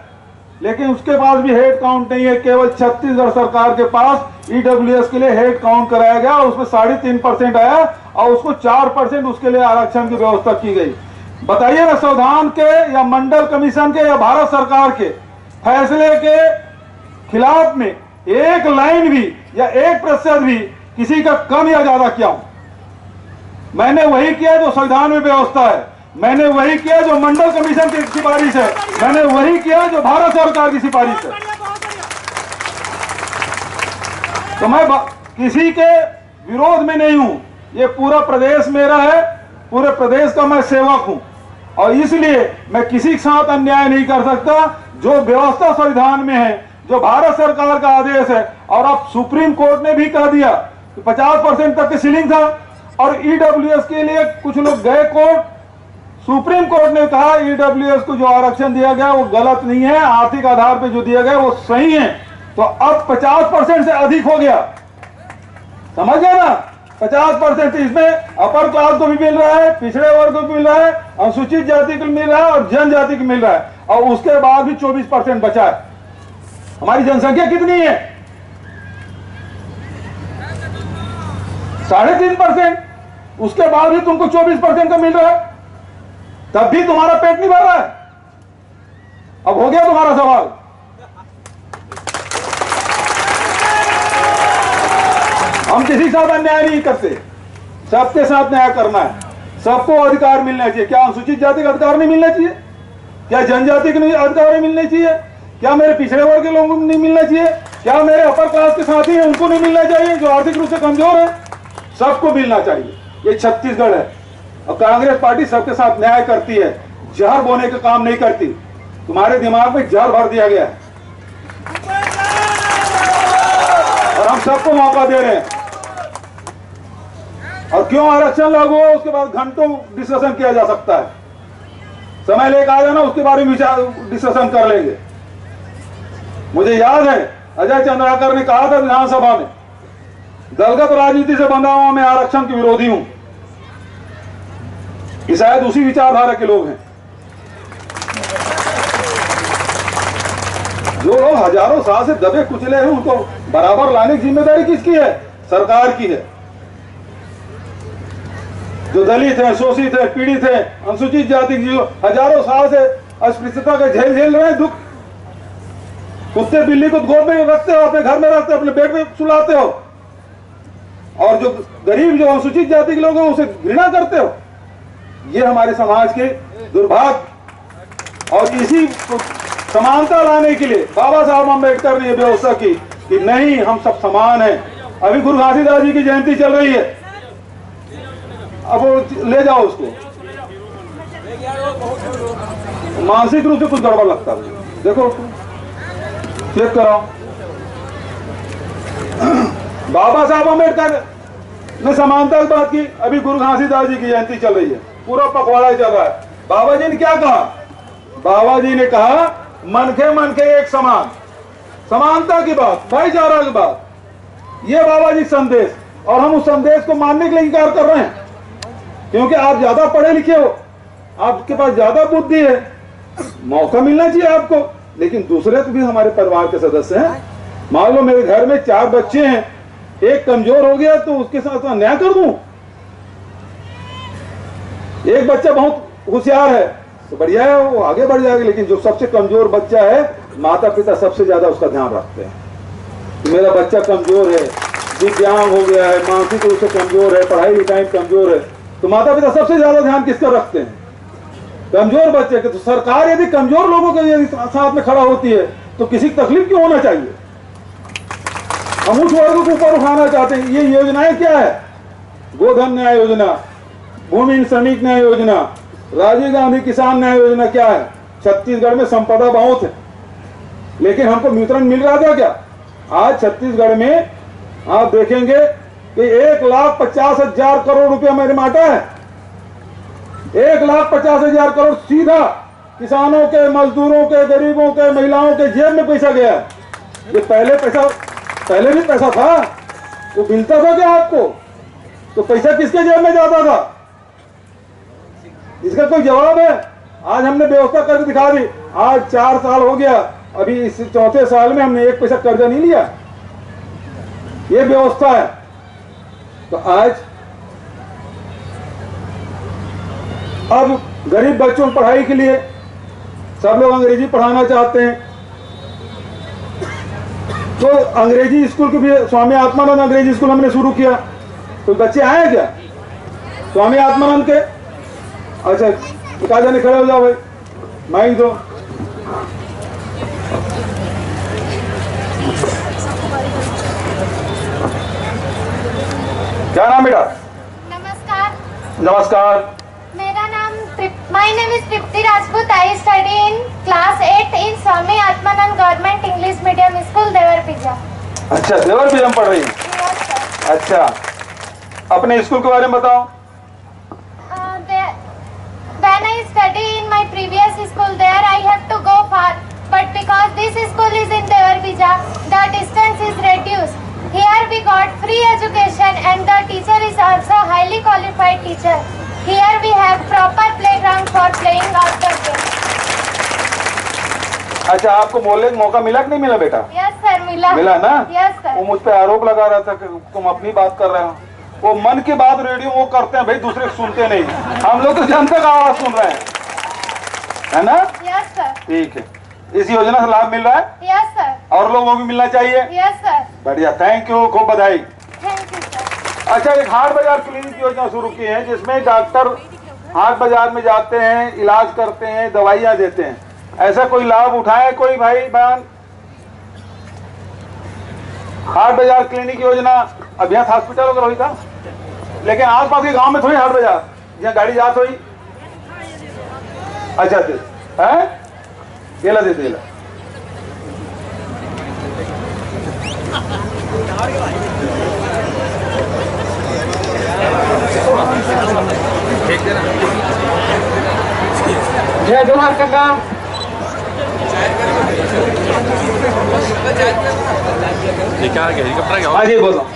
लेकिन उसके पास भी हेड काउंट नहीं है। केवल छत्तीसगढ़ सरकार के पास ईडब्ल्यूएस के लिए हेड काउंट कराया गया और उसमें 3.5% आया और उसको 4% उसके लिए आरक्षण की व्यवस्था की गई। बताइए ना, संविधान के या मंडल कमीशन के या भारत सरकार के फैसले के खिलाफ में एक लाइन भी या 1% भी किसी का कम या ज्यादा किया हूं? मैंने वही किया जो संविधान में व्यवस्था है, मैंने वही किया जो मंडल कमीशन की सिफारिश है, मैंने वही किया जो भारत सरकार की सिफारिश है। तो मैं किसी के विरोध में नहीं हूं, ये पूरा प्रदेश मेरा है, पूरे प्रदेश का मैं सेवक हूं और इसलिए मैं किसी के साथ अन्याय नहीं कर सकता। जो व्यवस्था संविधान में है, जो भारत सरकार का आदेश है, और अब सुप्रीम कोर्ट ने भी कह दिया कि 50% तक की सीलिंग था और ईडब्ल्यूएस के लिए कुछ लोग गए कोर्ट, सुप्रीम कोर्ट ने कहा ईडब्ल्यूएस को जो आरक्षण दिया गया वो गलत नहीं है, आर्थिक आधार पर जो दिया गया वो सही है। तो अब 50% से अधिक हो गया, समझ गए ना, 50%। इसमें अपर क्लास को भी मिल रहा है, पिछड़े वर्ग को भी मिल रहा है, अनुसूचित जाति को मिल रहा है और जनजाति को मिल रहा है और उसके बाद भी 24% बचा है। हमारी जनसंख्या कितनी है? 3.5%, उसके बाद भी तुमको 24% का मिल रहा है, तब भी तुम्हारा पेट नहीं भर रहा है। अब हो गया तुम्हारा सवाल। हम किसी के साथ अन्याय नहीं करते, सबके साथ न्याय करना है, सबको अधिकार मिलना चाहिए। क्या अनुसूचित जाति का अधिकार नहीं मिलना चाहिए? क्या जनजाति के अधिकार नहीं मिलने चाहिए? क्या मेरे पिछड़े वर्ग के लोगों को नहीं मिलना चाहिए? क्या मेरे अपर क्लास के साथी हैं उनको नहीं मिलना चाहिए जो आर्थिक रूप से कमजोर है? सबको मिलना चाहिए। ये छत्तीसगढ़ है और कांग्रेस पार्टी सबके साथ न्याय करती है, जहर बोने का काम नहीं करती। तुम्हारे दिमाग में जहर भर दिया गया है और हम सबको मौका दे रहे हैं। और क्यों आरक्षण लागू हो उसके बाद घंटों डिस्कशन किया जा सकता है, समय लेकर आ जाना, उसके बारे में डिस्कशन कर लेंगे। मुझे याद है अजय चंद्राकर ने कहा था विधानसभा में, दलगत राजनीति से बंधा हुआ मैं आरक्षण के विरोधी हूं, कि शायद उसी विचारधारा के लोग हैं। जो लोग हजारों साल से दबे कुचले हैं उनको बराबर लाने की जिम्मेदारी किसकी है? सरकार की है। जो दलित है, शोषित है, पीड़ित है, अनुसूचित जाति की हजारों साल से अस्पृश्यता का झेल रहे हैं दुख, कुत्ते बिल्ली को गोद में रखते हो, अपने घर में रखते हो, अपने बेड में सुलाते हो, और जो गरीब जो अनुसूचित जाति के लोग हैं उसे घृणा करते हो। ये हमारे समाज के दुर्भाग्य। और इसी समानता लाने के लिए बाबा साहब अम्बेडकर ने यह व्यवस्था की कि नहीं, हम सब समान हैं। अभी गुरु घासीदास जी की जयंती चल रही है, अब वो ले जाओ उसको, मानसिक रूप से कुछ गड़बड़ लगता है, देखो चेक कराओ। बाबा साहब अम्बेडकर ने समानता की बात की, अभी गुरु घासीदास जी की जयंती चल रही है, पूरा पखवाड़ा चल रहा है। बाबा जी ने क्या कहा? बाबा जी ने कहा मन के एक समान, समानता की बात, भाईचारा की बात, ये बाबा जी संदेश। और हम उस संदेश को मानने के लिए इंकार कर रहे हैं, क्योंकि आप ज्यादा पढ़े लिखे हो, आपके पास ज्यादा बुद्धि है, मौका मिलना चाहिए आपको। लेकिन दूसरे तो भी हमारे परिवार के सदस्य हैं। मान लो मेरे घर में 4 बच्चे हैं, एक कमजोर हो गया तो उसके साथ अन्याय कर दूं? एक बच्चा बहुत होशियार है तो बढ़िया है, वो आगे बढ़ जाएगा। लेकिन जो सबसे कमजोर बच्चा है, माता पिता सबसे ज्यादा उसका ध्यान रखते हैं कि मेरा बच्चा कमजोर है, दिव्यांग हो गया है, मानसिक रूप से कमजोर है, पढ़ाई लिखाई में कमजोर है, तो माता पिता सबसे ज्यादा ध्यान किसका रखते हैं? कमजोर बच्चे के। तो सरकार यदि कमजोर लोगों के यदि साथ में खड़ा होती है तो किसी की तकलीफ क्यों होना चाहिए? हम उस वर्ग को ऊपर उठाना चाहते हैं। ये योजनाएं क्या है? गोधन न्याय योजना, भूमि श्रमिक न्याय योजना, राजीव गांधी किसान न्याय योजना क्या है? छत्तीसगढ़ में संपदा बहुत है, लेकिन हमको वितरण मिल रहा था क्या? आज छत्तीसगढ़ में आप देखेंगे कि 1,50,000 करोड़ रुपया मेरे माटा है। 1,50,000 करोड़ सीधा किसानों के, मजदूरों के, गरीबों के, महिलाओं के जेब में पैसा गया है। ये पहले भी पैसा था, वो मिलता था क्या आपको? तो पैसा किसके जेब में जाता था? इसका कोई जवाब है? आज हमने व्यवस्था करके दिखा दी। आज 4 साल हो गया, अभी इस 4थे साल में हमने 1 पैसा कर्जा नहीं लिया। ये व्यवस्था है। तो आज अब गरीब बच्चों की पढ़ाई के लिए सब लोग अंग्रेजी पढ़ाना चाहते हैं, तो अंग्रेजी स्कूल के भी स्वामी आत्मानंद अंग्रेजी स्कूल हमने शुरू किया। तो बच्चे आए क्या स्वामी आत्मानंद के? अच्छा, कहा जाने खड़े हो जाओ भाई, माइक दो। क्या नाम बेटा? नमस्कार, नमस्कार। मेरा नाम my name is Tripti Rajput. I study in class 8 in Swami Atmanand government English medium school Devarpija. अच्छा, देवरपिजा में पढ़ रही हैं? अच्छा, अपने स्कूल के बारे में बताओ। When I study in my previous school, there I have to go far, but because this school is in Devarpija, the distance is reduced. Here we got free education and the teacher is also highly qualified teacher. Here we have proper playground for playing outdoor games. अच्छा, आपको बोलने का मौका मिला कि नहीं मिला बेटा? Yes sir, मिला। मिला ना? Yes sir। वो मुझ पे आरोप लगा रहा था कि तुम अपनी बात कर रहे हो। वो मन की बात रेडियो वो करते हैं भाई, दूसरे सुनते नहीं। हम लोग तो जनता का आवाज सुन रहे हैं, है ना? Yes sir। ठीक है, इस योजना से लाभ मिल रहा है? Yes sir। और लोगों को भी मिलना चाहिए? Yes sir। बढ़िया, थैंक यू, खूब बधाई। Thank you sir। अच्छा, एक हाट बाजार क्लिनिक योजना शुरू की है, जिसमें डॉक्टर हाट बाजार में जाते हैं, इलाज करते हैं, दवाइयां देते हैं। ऐसा कोई लाभ उठाए कोई भाई बहन? हाट बाजार क्लिनिक योजना अभ्यास हॉस्पिटल वगैरह हुई था, लेकिन आसपास के गांव में थोड़ी हाट बाजार जहाँ गाड़ी जात हुई। अच्छा, दे है देला दे देला। जय जोहार काका। हाँ जी, बोलो।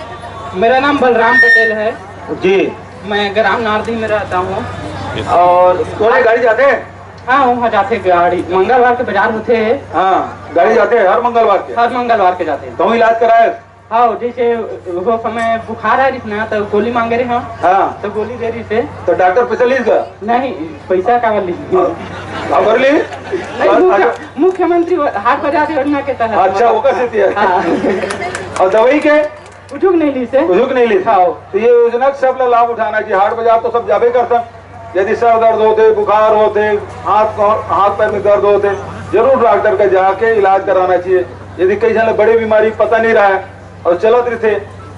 मेरा नाम बलराम पटेल है जी, मैं ग्राम नारदी में रहता हूँ। और थोड़े गाड़ी जाते हैं? हाँ, वहाँ जाते गाड़ी मंगलवार के बाजार होते हैं। हाँ, गाड़ी जाते हैं हर मंगलवार के? हर मंगलवार के जाते हैं। तो इलाज कराए? हाँ, जैसे वो समय बुखार है ना, तो गोली मांगे रहे। हाँ, तो गोली दे रही से। तो डॉक्टर पैसा लीज का? नहीं, पैसा का ली कर ली? मुख्यमंत्री हाट बाजार योजना के तहत। अच्छा, वो कैसे दिया? हाँ। और दवाई के कुछ नहीं ली से? कुछ नहीं ली। हाँ। तो ये योजना सब लाभ उठाना चाहिए। हाट बाजार तो सब जाबे करता, यदि सर दर्द होते, बुखार होते, हाथ पैर में दर्द होते, जरूर डॉक्टर का जाके इलाज कराना चाहिए। यदि कई जन बड़ी बीमारी पता नहीं रहा है और चलत रहे थे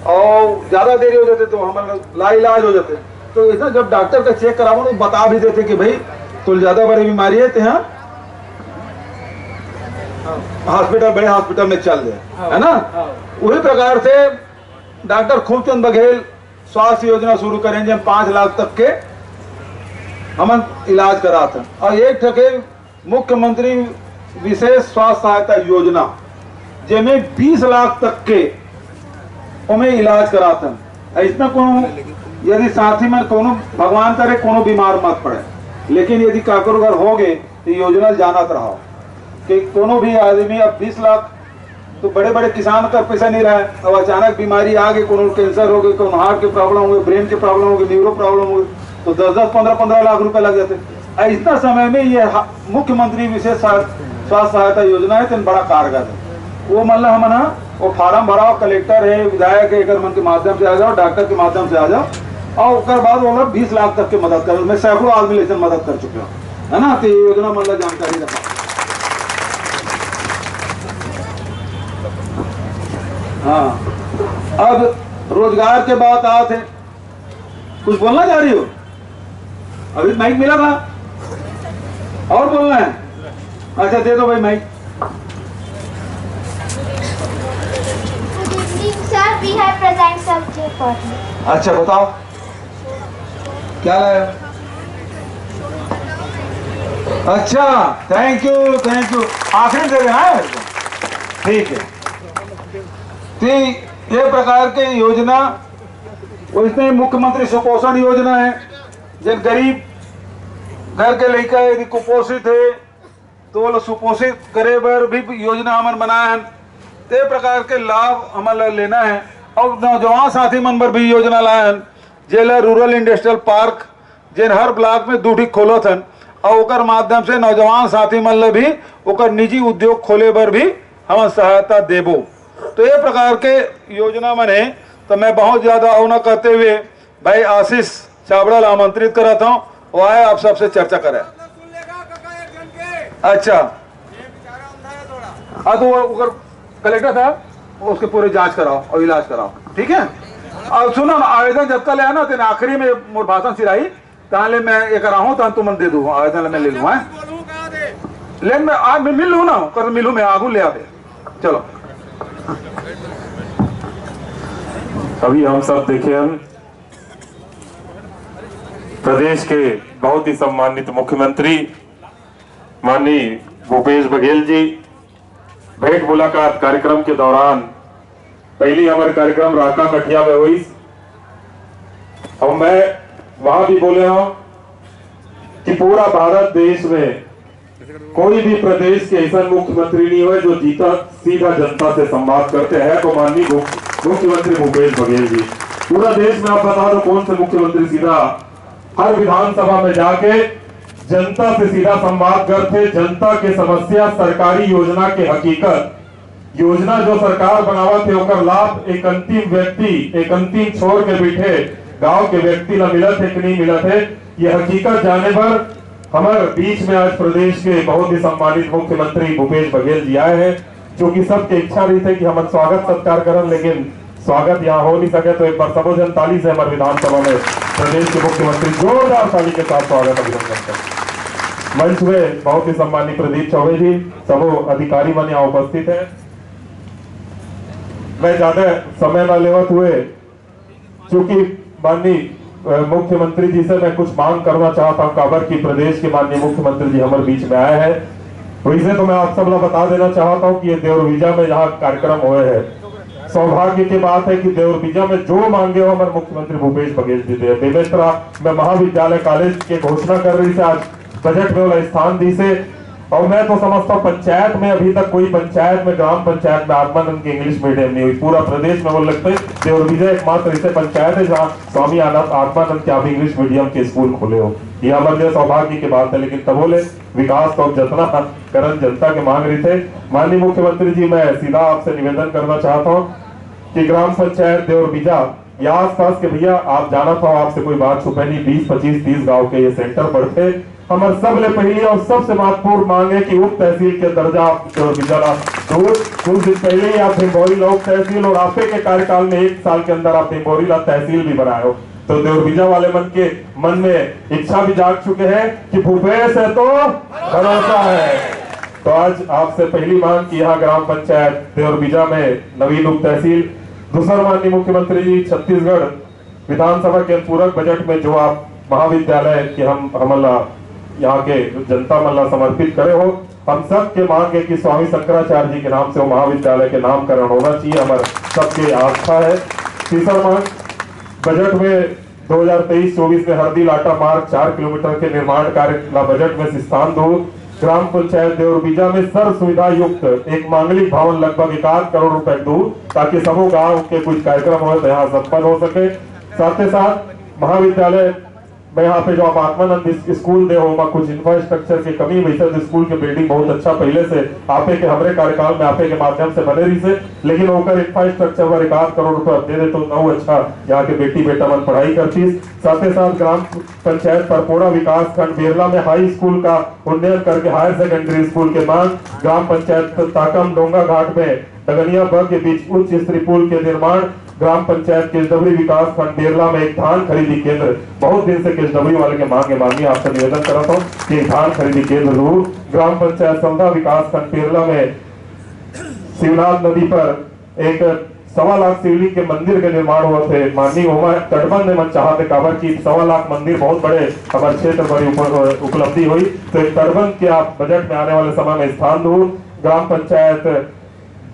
और ज्यादा देरी हो जाते तो हमारे लाइलाज हो जाते, तो ऐसा जब डॉक्टर का चेक कराओ तो बता भी देते कि भाई तो ज्यादा बड़ी बीमारी है तो यहाँ हॉस्पिटल, बड़े हॉस्पिटल में चल जाए, है ना? उसी प्रकार से डॉक्टर खूबचंद बघेल स्वास्थ्य योजना शुरू करेंगे, हम 5 लाख तक के हम इलाज करा था। और एक ठके मुख्यमंत्री विशेष स्वास्थ्य सहायता योजना जिसमें 20 लाख तक के हमें इलाज करा था। इसमें कोनो यदि साथी में कोनो भगवान करे कोनो बीमार मत पड़े, लेकिन यदि काकर घर हो गए तो योजना जानत रहो कि कोनो भी आदमी अब 20 लाख तो बड़े बड़े किसान का पैसा नहीं रहा है। अब अचानक बीमारी आ गई, कोनो कैंसर हो गई, कोनो हार्ट के प्रॉब्लम हो गई, ब्रेन के प्रॉब्लम हो गई, न्यूरो प्रॉब्लम हो गई, तो 10-10, 15-15 लाख रुपए लग जाते। इतना समय में ये मुख्यमंत्री विशेष स्वास्थ्य सहायता योजना है तो बड़ा कारगर है। वो मतलब हम ना वो फार्म भराओ, कलेक्टर है, विधायक है, एक मन के माध्यम से आ जाओ, डॉक्टर के माध्यम से आ जाओ, और उसके बाद वो लोग 20 लाख तक की मदद कर, मैं सैकड़ों आदमी लेकर मदद कर चुके हूँ, है ना। तो ये योजना मतलब जानकारी रखा। हाँ, अब रोजगार के बाद आते हैं, कुछ बोलना चाह रही हो? अभी माइक मिला था और बोलना है? अच्छा दे दो भाई mic. Sir, we have present something for you. अच्छा बताओ क्या लाया? अच्छा थैंक यू आखिरी दे देना है, ठीक है। तो ये प्रकार के योजना उसमें मुख्यमंत्री सुपोषण योजना है, जिन गरीब घर के लड़का यदि कुपोषित है तो वो सुपोषित करे बर भी योजना हमन बनाए हैं। ते प्रकार के लाभ हमें लेना है। और नौजवान साथी मन पर भी योजना लाए हैं, जेला रूरल इंडस्ट्रियल पार्क जिन हर ब्लॉक में 2 खोलो थन, और ओकर माध्यम से नौजवान साथी मन ले भी ओकर निजी उद्योग खोले बर भी हम सहायता देबो। तो ये प्रकार के योजना मन है। तो मैं बहुत ज्यादा औना कहते हुए भाई आशीष चावड़ा आमंत्रित कराता हूँ, वो आए आप सबसे चर्चा करें। अच्छा तो वो कलेक्टर साहब उसके पूरे जांच कराओ और इलाज कराओ, ठीक है। और सुनो ना, आवेदन जब तक ले आना तेने आखिरी में मोर भाषण सिराई ताले मैं ये कराऊं तो तुम दे दूं आवेदन, मैं ले लूँ ले मैं आज मैं मिल लूँ ना, कर मिलूँ मैं आगू ले आवे। चलो अभी हम सब देखे हम प्रदेश के बहुत ही सम्मानित मुख्यमंत्री माननीय भूपेश बघेल जी भेंट मुलाकात कार्यक्रम के दौरान पहली हमारे कार्यक्रम राका कठिया में हुई, और मैं वहां भी बोले हूं कि पूरा भारत देश में कोई भी प्रदेश के ऐसा मुख्यमंत्री नहीं हुए जो सीधा जनता से संवाद करते हैं, तो माननीय मुख्यमंत्री भूपेश बघेल जी। पूरा देश में आप बता दो कौन से मुख्यमंत्री सीधा हर विधानसभा में जाके जनता से सीधा संवाद करते, जनता के समस्या, सरकारी योजना के हकीकत, योजना जो सरकार बनावा थे ओकर लाभ एक अंतिम व्यक्ति, एक अंतिम छोर के बैठे गांव के व्यक्ति न मिलत है कि नहीं मिलत है, ये हकीकत जाने पर हमारे बीच में आज प्रदेश के बहुत ही सम्मानित मुख्यमंत्री भूपेश बघेल जी आए हैं, जो कि सबके इच्छा रही थे कि हम स्वागत सत्कार करें, लेकिन स्वागत यहाँ हो नहीं सके। तो एक बार सबो जन ताली से हमारे विधानसभा में प्रदेश के मुख्यमंत्री जोरदार ताली के साथ स्वागत अभिनंदन करते। मंच में बहुत ही सम्मानित प्रदीप चौबे जी, सबो अधिकारी मन यहाँ उपस्थित है। मैं ज्यादा समय न लेवत हुए चूंकि माननीय मुख्यमंत्री जी से मैं कुछ मांग करना चाहता हूँ, काबर की प्रदेश के माननीय मुख्यमंत्री जी हमारे बीच में आए हैं, वैसे तो मैं आप सब लोग बता देना चाहता हूँ कि ये देवरबीजा में यहाँ कार्यक्रम हुए हैं, सौभाग्य की बात है कि देवरबीजा में जो मांगे हो हमारे मुख्यमंत्री भूपेश बघेल जी दे। बेमेतरा में महाविद्यालय कॉलेज की घोषणा कर रही थी, आज बजट में वाला स्थान दी से, और मैं तो समझता हूँ पंचायत में अभी तक कोई पंचायत में, ग्राम पंचायत में आत्मानंद की इंग्लिश मीडियम नहीं हुई। पूरा प्रदेश में वो लगता है देवरबीजा एकमात्र ऐसे पंचायत है जहाँ स्वामी आत्मानंद के आप इंग्लिश मीडियम के स्कूल खोले हो। यह हमारे सौभाग्य की बात है, लेकिन तब बोले विकास तो जितना करण जनता के मांग रहे थे। माननीय मुख्यमंत्री जी, मैं सीधा आपसे निवेदन करना चाहता हूँ कि ग्राम पंचायत देवरबीजा या आसपास के भैया आप जाना था, आपसे कोई बात छुपे नहीं, 20, 25, 30 गांव के ये सेंटर बढ़ते हमारे सबले पहली और सबसे महत्वपूर्ण मांग है कि उप तहसील के दर्जा देवरबीजा दूर। कुछ दिन पहले ही आप भिंबोरी उप तहसील और आपके के कार्यकाल में 1 साल के अंदर आप भिंबोरी तहसील भी बनाए हो, तो देवरबीजा वाले मन में इच्छा भी जाग चुके हैं कि भूपेश है तो भरोसा है। तो आज आपसे पहली मांग की यहाँ ग्राम पंचायत देवरबीजा में नवीन उप तहसील। दूसरा माननीय मुख्यमंत्री जी, छत्तीसगढ़ विधानसभा के पूरक बजट में जो आप महाविद्यालय के हमला यहाँ के जनता मल्ला समर्पित करे हो, हम सब के मांग है कि स्वामी शंकराचार्य जी के नाम से वो महाविद्यालय के नामकरण होना चाहिए, हमारे सबके आस्था है। तीसरा मांग, बजट में 2023-24 में हरदी लाटा मार्ग 4 किलोमीटर के निर्माण कार्य बजट में स्थान दो। ग्राम पंचायत देवरबीजा में सर्व सुविधा युक्त एक मांगलिक भवन लगभग 1 करोड़ रुपए दूर, ताकि समूह गांव के कुछ कार्यक्रम हो तो यहाँ संपन्न हो सके। साथ ही साथ महाविद्यालय मैं यहाँ पे जो आप आत्मानंद स्कूल दे हो कुछ इंफ्रास्ट्रक्चर की कमी वैसे तो स्कूल के बिल्डिंग बहुत अच्छा पहले से आपे के हमारे कार्यकाल में आपे के माध्यम से बने रही से, लेकिन होकर इंफ्रास्ट्रक्चर पर 1 करोड़ रुपया दे दे तो नौ अच्छा यहाँ के बेटी बेटा मन पढ़ाई करती। साथ ही साथ ग्राम पंचायत परपोड़ा विकास खंड बेरला में हाई स्कूल का उन्नयन करके हायर सेकेंडरी स्कूल के बाद ग्राम पंचायत ताकम डोंगा घाट में डगनिया बग के बीच उच्च स्तरीय पुल के निर्माण, ग्राम पंचायत केशडबरी विकास खंड बेरला में एक धान खरीदी केंद्र, बहुत दिन से केशडबरी वाले के मांगी आपसे निवेदन करता हूँ कि धान खरीदी केंद्र जरूर। ग्राम पंचायत समधा विकास खंड बेरला में शिवनाथ नदी पर एक 1.25 लाख शिवलिंग के मंदिर के निर्माण हुआ थे। माननीय हुआ तटबंध में चाहते काबर की 1.25 लाख मंदिर बहुत बड़े हमारे क्षेत्र पर उपलब्धि हुई, तो एक तटबंध के आप बजट में आने वाले समय में स्थान दो। ग्राम पंचायत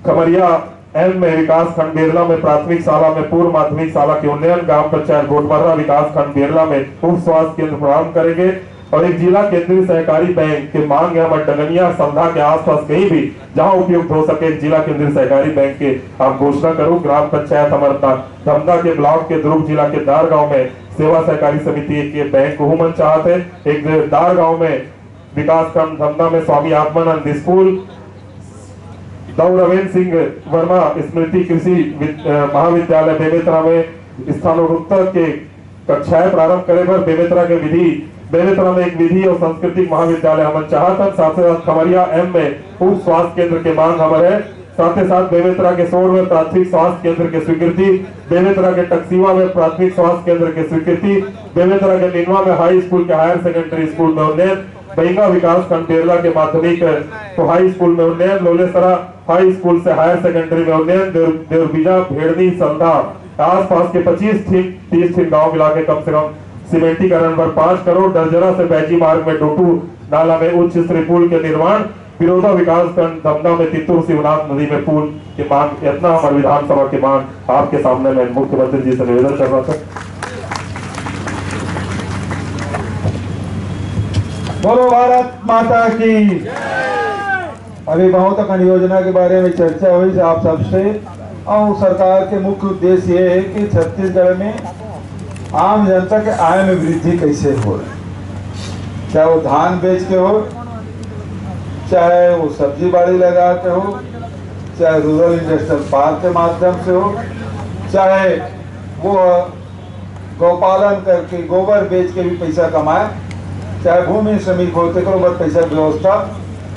खमरिया एम में विकास खंड बेरला में प्राथमिक शाला में पूर्व माध्यमिक शाला के उन्नयन, ग्राम पंचायत गोटमर्रा विकास खंड बेरला में उप स्वास्थ्य केंद्र प्रारंभ करेंगे और एक जिला केंद्रीय सहकारी बैंक के मांग है हमारे डगनिया संधा के आसपास कहीं भी जहां उपयुक्त हो सके जिला केंद्रीय सहकारी बैंक के आप घोषणा करो। ग्राम पंचायत हमारे धमदा के ब्लॉक के दुर्ग जिला के दार गाँव में सेवा सहकारी समिति के बैंक को मन चाहते, एक दार गाँव में विकास खंड धमदा में स्वामी आत्मानंद स्कूल, रविंद्र सिंह वर्मा स्मृति कृषि महाविद्यालय बेमेतरा में स्थानोत्तर के कक्षाएं प्रारंभ करे पर बेमेतरा में एक विधि और सांस्कृतिक महाविद्यालय हम चाहता, साथ ही साथ खमरिया एम में उप स्वास्थ्य केंद्र के मांग हमारे, साथ ही साथ बेमेतरा के सोड़ में प्राथमिक स्वास्थ्य केंद्र की स्वीकृति, बेमेतरा के टक्सीवा में प्राथमिक स्वास्थ्य केंद्र की स्वीकृति, बेमेतरा के निनवा में हाई स्कूल के हायर सेकेंडरी स्कूल में उन्नयन, बहिंगा विकास खंड बेरला के माध्यमिक तो हाई स्कूल में उन्नयन, लोलेसरा हाई स्कूल से हायर सेकेंडरी में उन्नयन, देवरबीजा भेड़नी संधा आसपास के 25-30 गांव मिला के कम से कम सीमेंटीकरण पर 5 करोड़, दर्जरा से बैजी मार्ग में डोटू नाला में उच्च स्तरीय पुल के निर्माण, बिरोधा विकास खंड धमदा में तितुर शिवनाथ नदी में पुल की मांग, इतना हमारे विधानसभा की मांग आपके सामने मैं मुख्यमंत्री जी से निवेदन कर रहा था। बोलो भारत माता की। अभी बहुत अखंड योजना के बारे में चर्चा हुई आप सबसे, और सरकार के मुख्य उद्देश्य ये है कि छत्तीसगढ़ में आम जनता के आय में वृद्धि कैसे हो, चाहे वो धान बेच के हो, चाहे वो सब्जी बाड़ी लगा के हो, चाहे रूरल इंडस्ट्रियल पार्क के माध्यम से हो, चाहे वो गौपालन करके गोबर बेच के भी पैसा कमाए, चाहे भूमि श्रमिक होते करो पैसा व्यवस्था,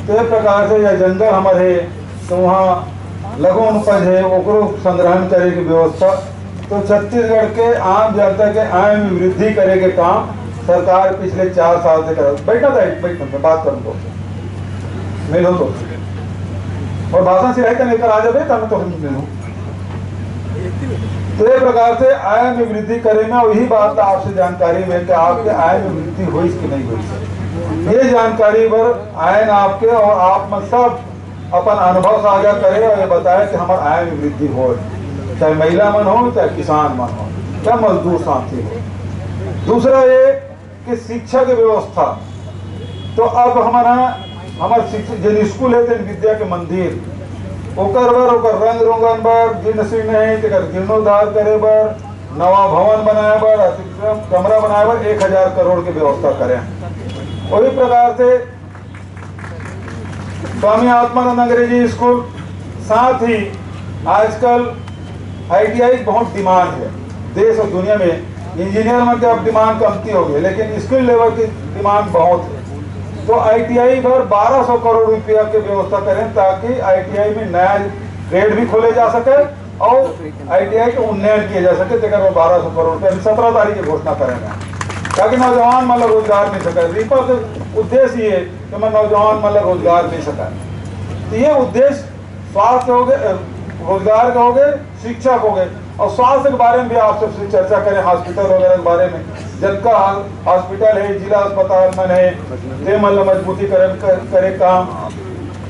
तो एक प्रकार से यह जंगल हमारे तो वहाँ लघुन उपज है वो संग्रहण करे की व्यवस्था, तो छत्तीसगढ़ के आम जनता के आय में वृद्धि करे के काम सरकार पिछले 4 साल से कर बैठा था बात करूँ मिलो तो और भाषण से लेकर आ जाए तब तो मिलूँ, तो एक प्रकार से आय में वृद्धि करे में वही बात आपसे जानकारी में कि आपके आय में वृद्धि हुई कि नहीं हुई, ये जानकारी पर आयन आपके और आप में सब अपन अनुभव साझा करे और ये बताए कि हमारे आय में वृद्धि हो, चाहे महिला मन हो चाहे किसान मन हो चाहे मजदूर साथी हो। दूसरा ये कि शिक्षा की व्यवस्था, तो अब हमारा शिक्षा जिन स्कूल है जिन विद्या के मंदिर ओकर रंग रोगन बर जीर्ण शीर्ण है तेकर जीर्णोद्धार करे बर, नवा भवन बनाए बर, अतिक्रम कमरा बनाए बर 1000 करोड़ की व्यवस्था करें। वही प्रकार से स्वामी आत्मानंद अंग्रेजी स्कूल, साथ ही आजकल ITI बहुत डिमांड है देश और दुनिया में, इंजीनियर में अब डिमांड कमती हो गई लेकिन स्किल लेवल की डिमांड बहुत है, तो ITI पर 1200 करोड़ रुपया की व्यवस्था करें ताकि ITI में नया ट्रेड भी खोले जा सके और ITI का उन्नयन किया जा सके। 1200 करोड़ रुपया 17 तारीख की घोषणा करेंगे ताकि नौजवान मतलब रोजगार मिल सके। रिपा का उद्देश्य ये कि मैं नौजवान मतलब रोजगार मिल सका, तो ये उद्देश्य स्वास्थ्य हो गए, रोजगार का हो गए, शिक्षा हो गए, और स्वास्थ्य के बारे में भी आप सबसे चर्चा करें। हॉस्पिटल वगैरह के बारे में, जिनका हॉस्पिटल है जिला अस्पताल में है ते मतलब मजबूतीकरण करे काम,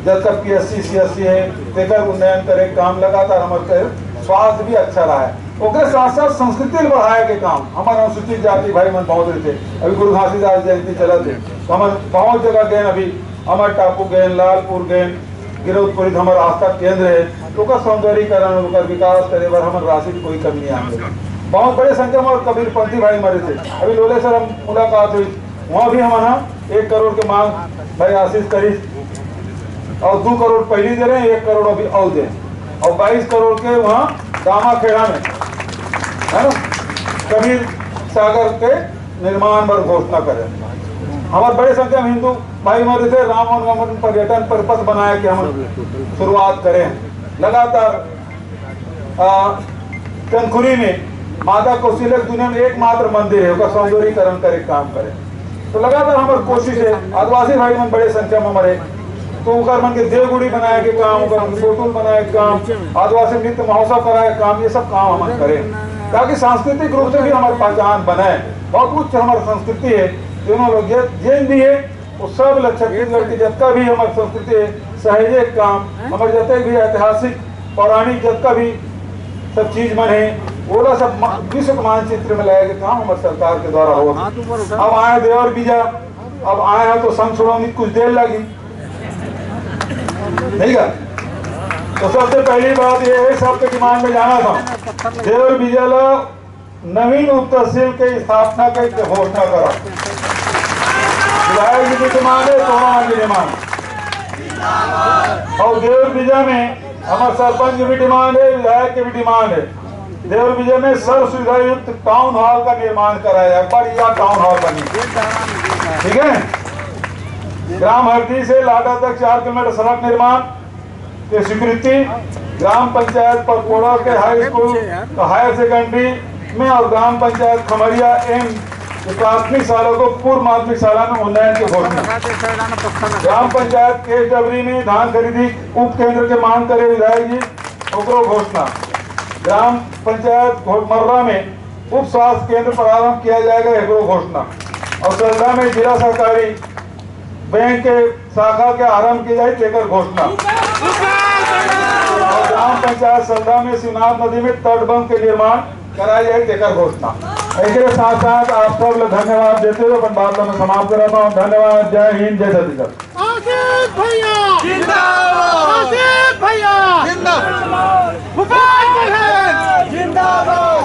जिनका PSC CSC है तेकर उन्नयन करे काम लगातार हमारे स्वास्थ्य भी अच्छा रहा है। ओके साथ साथ संस्कृति बढ़ाए के काम हमारे अनुसूचित जाति भाई मन बहुत रहते, अभी गुरु घासीदास जयंती चला थे तो हमारे बहुत जगह गए, अभी अमर टापू गए, लालपुर गए, गिरौदपुरी हमारा आस्था केंद्र है, तो सौंदर्यीकरण विकास करे बार हमारे राशि की कोई कमी नहीं आएगी। बहुत बड़े संख्या में और कबीरपंथी भाई मरे थे। अभी लोले सर हम मुलाकात हुई, वहाँ भी हमारा 1 करोड़ के मांग भाई आशीष करी और 2 करोड़ पहली दे रहे हैं, 1 करोड़ अभी और दे, और 22 करोड़ के वहाँ दामा खेड़ा में है ना कबीर सागर के निर्माण पर घोषणा करें। हमारे बड़े संख्या में हिंदू भाई मरे थे। राम और पर्यटन पर्पस बनाया कि हम शुरुआत करें। लगातार कनखुरी में माता कौशल्या दुनिया में एकमात्र मंदिर है, उसका सौंदर्यीकरण करे काम करे। तो लगातार हमारी कोशिश है। आदिवासी भाई मन बड़े संख्या में मरे तो उनका मन के देवगुड़ी बनाए के काम, सोटुल बनाए के काम, आदिवासी नृत्य महोत्सव कराए काम, ये सब काम हम करें ताकि सांस्कृतिक रूप से भी हमारी पहचान बनाए। बहुत उच्च हमारी संस्कृति है, दोनों लोग जैन भी है वो सब छत्तीसगढ़ की जितना भी हमारी संस्कृति है, सहजे काम हमारे जितने भी ऐतिहासिक पौराणिक जितना भी सब चीज मन है वो सब विश्व के मानचित्र में लाया गया काम हमारे सरकार के द्वारा हो। अब आए देवर बीजा, अब आए हैं तो संग छुड़ौनी कुछ देर लगी नहीं का। तो सबसे पहली बात ये है, सबके डिमांड में जाना था देवर बीजा नवीन उप तहसील की स्थापना की घोषणा करा। विधायक जी की डिमांड है, सोना की डिमांड, और देवर बीजा में हमारे सरपंच की भी डिमांड है, विधायक की भी डिमांड है। देवर विजय में सर्व सुविधा युक्त टाउन हॉल का निर्माण कराया, एक बार यह टाउन हॉल बनी, ठीक है। ग्राम हरदी से लाटा तक 4 किलोमीटर सड़क निर्माण की स्वीकृति। ग्राम पंचायत परकोड़ा के हाई स्कूल हायर सेकेंडरी में और ग्राम पंचायत खमरिया एम प्राथमिक शाला को पूर्व माध्यमिक शाला में उन्नयन की घोषणा। ग्राम पंचायत केस डबरी में धान खरीदी उप केंद्र के मांग करे विधायक जी, ओकरो घोषणा। ग्राम पंचायत मर्रा में उप स्वास्थ्य केंद्र प्रारंभ किया जाएगा, एकरो घोषणा। और सलदा में जिला सहकारी बैंक के शाखा के आरंभ की जाए, लेकर घोषणा। और ग्राम पंचायत सलदा में शिवनाथ नदी में तटबंध के निर्माण कराया जाए, लेकर घोषणा। इसके साथ साथ आप सब लोग धन्यवाद देते हुए अपन बात में समाप्त करता हूँ। धन्यवाद। जय हिंद, जय छत्तीसगढ़। आसिफ भैया जिंदाबाद, आसिफ भैया जिंदाबाद, भूपेश बघेल जिंदाबाद।